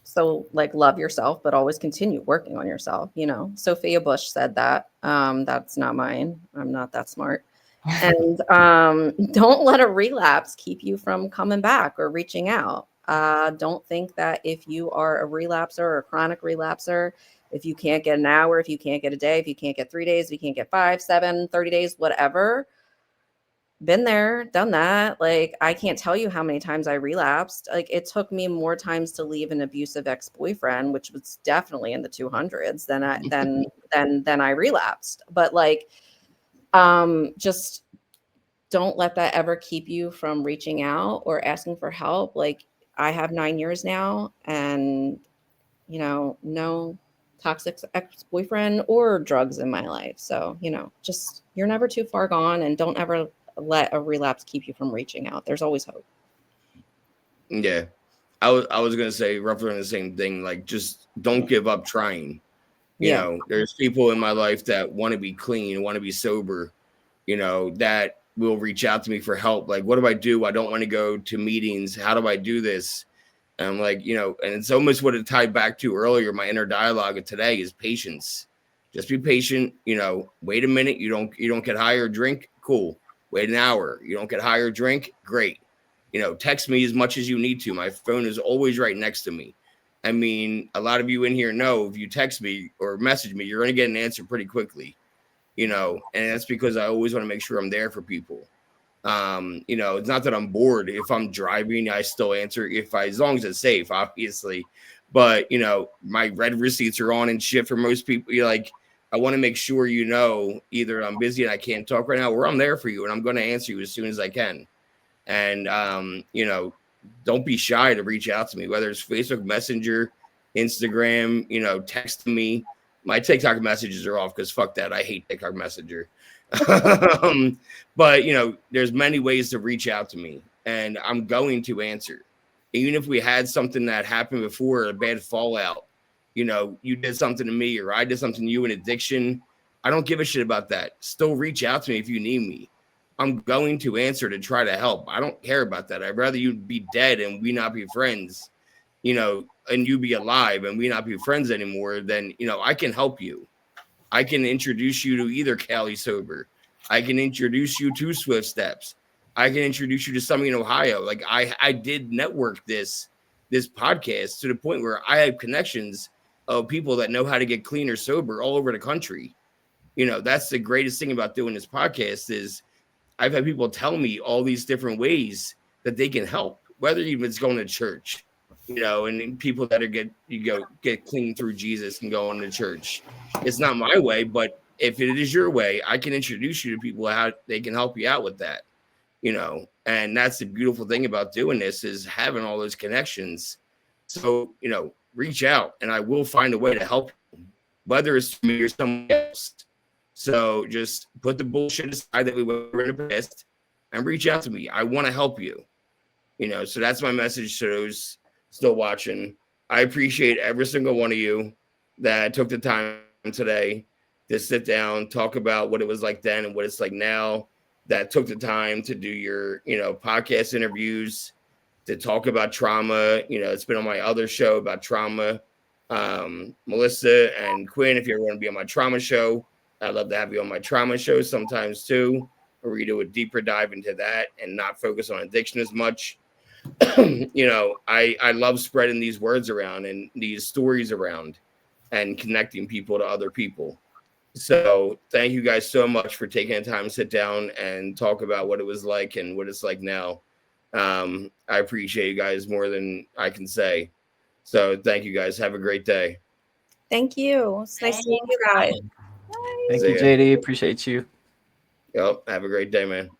So, like, love yourself, but always continue working on yourself. Sophia Bush said that. That's not mine. I'm not that smart. And don't let a relapse keep you from coming back or reaching out. Don't think that if you are a relapser or a chronic relapser, if you can't get an hour, if you can't get a day, if you can't get 3 days, if you can't get 5, 7, 30 days, whatever. Been there, done that. Like, I can't tell you how many times I relapsed. Like, it took me more times to leave an abusive ex-boyfriend, which was definitely in the 200s, than I relapsed. But, like, just don't let that ever keep you from reaching out or asking for help. Like, I have 9 years now, and no toxic ex-boyfriend or drugs in my life. So, just, you're never too far gone, and don't ever let a relapse keep you from reaching out. There's always hope.
Yeah. I was going to say roughly the same thing. Like, just don't give up trying. There's people in my life that want to be clean, want to be sober, that will reach out to me for help. Like, what do I do? I don't want to go to meetings. How do I do this? And I'm like, and it's almost what it tied back to earlier. My inner dialogue of today is patience. Just be patient. Wait a minute. You don't get high or drink. Cool. Wait an hour. You don't get high or drink. Great. Text me as much as you need to. My phone is always right next to me. I mean, a lot of you in here know if you text me or message me, you're going to get an answer pretty quickly, and that's because I always want to make sure I'm there for people. It's not that I'm bored. If I'm driving, I still answer as long as it's safe, obviously. But, my red receipts are on and shit for most people. I want to make sure, either I'm busy and I can't talk right now, or I'm there for you and I'm going to answer you as soon as I can. And, don't be shy to reach out to me, whether it's Facebook Messenger, Instagram, text me. My TikTok messages are off because fuck that. I hate TikTok Messenger. But, there's many ways to reach out to me and I'm going to answer. Even if we had something that happened before, a bad fallout, you did something to me or I did something to you in addiction. I don't give a shit about that. Still reach out to me if you need me. I'm going to answer to try to help. I don't care about that. I'd rather you be dead and we not be friends you know, and you be alive and we not be friends anymore, then, you know, I can help you. I can introduce you to either Cali Sober. I can introduce you to Swift Steps. I can introduce you to somebody in Ohio. Like I did network this podcast to the point where I have connections of people that know how to get clean or sober all over the country. You know, that's the greatest thing about doing this podcast is I've had people tell me all these different ways that they can help, whether even it's going to church, you know, and people that are get clean through Jesus and going to church. It's not my way, but if it is your way, I can introduce you to people how they can help you out with that, you know. And that's the beautiful thing about doing this is having all those connections. So, you know, reach out and I will find a way to help you, whether it's me or someone else. So just put the bullshit aside that we were in the past and reach out to me. I want to help you. You know, so that's my message to those still watching. I appreciate every single one of you that took the time today to sit down, talk about what it was like then and what it's like now, that took the time to do your, you know, podcast interviews, to talk about trauma. You know, it's been on my other show about trauma. Melissa and Quinn, if you ever want to be on my trauma show, I'd love to have you on my trauma show sometimes too, where we do a deeper dive into that and not focus on addiction as much. You know, I love spreading these words around and these stories around and connecting people to other people. So thank you guys so much for taking the time to sit down and talk about what it was like and what it's like now. I appreciate you guys more than I can say. So thank you guys. Have a great day.
Thank you. It's nice meeting you guys.
Thank you, JD. Appreciate you.
Yep. Have a great day, man.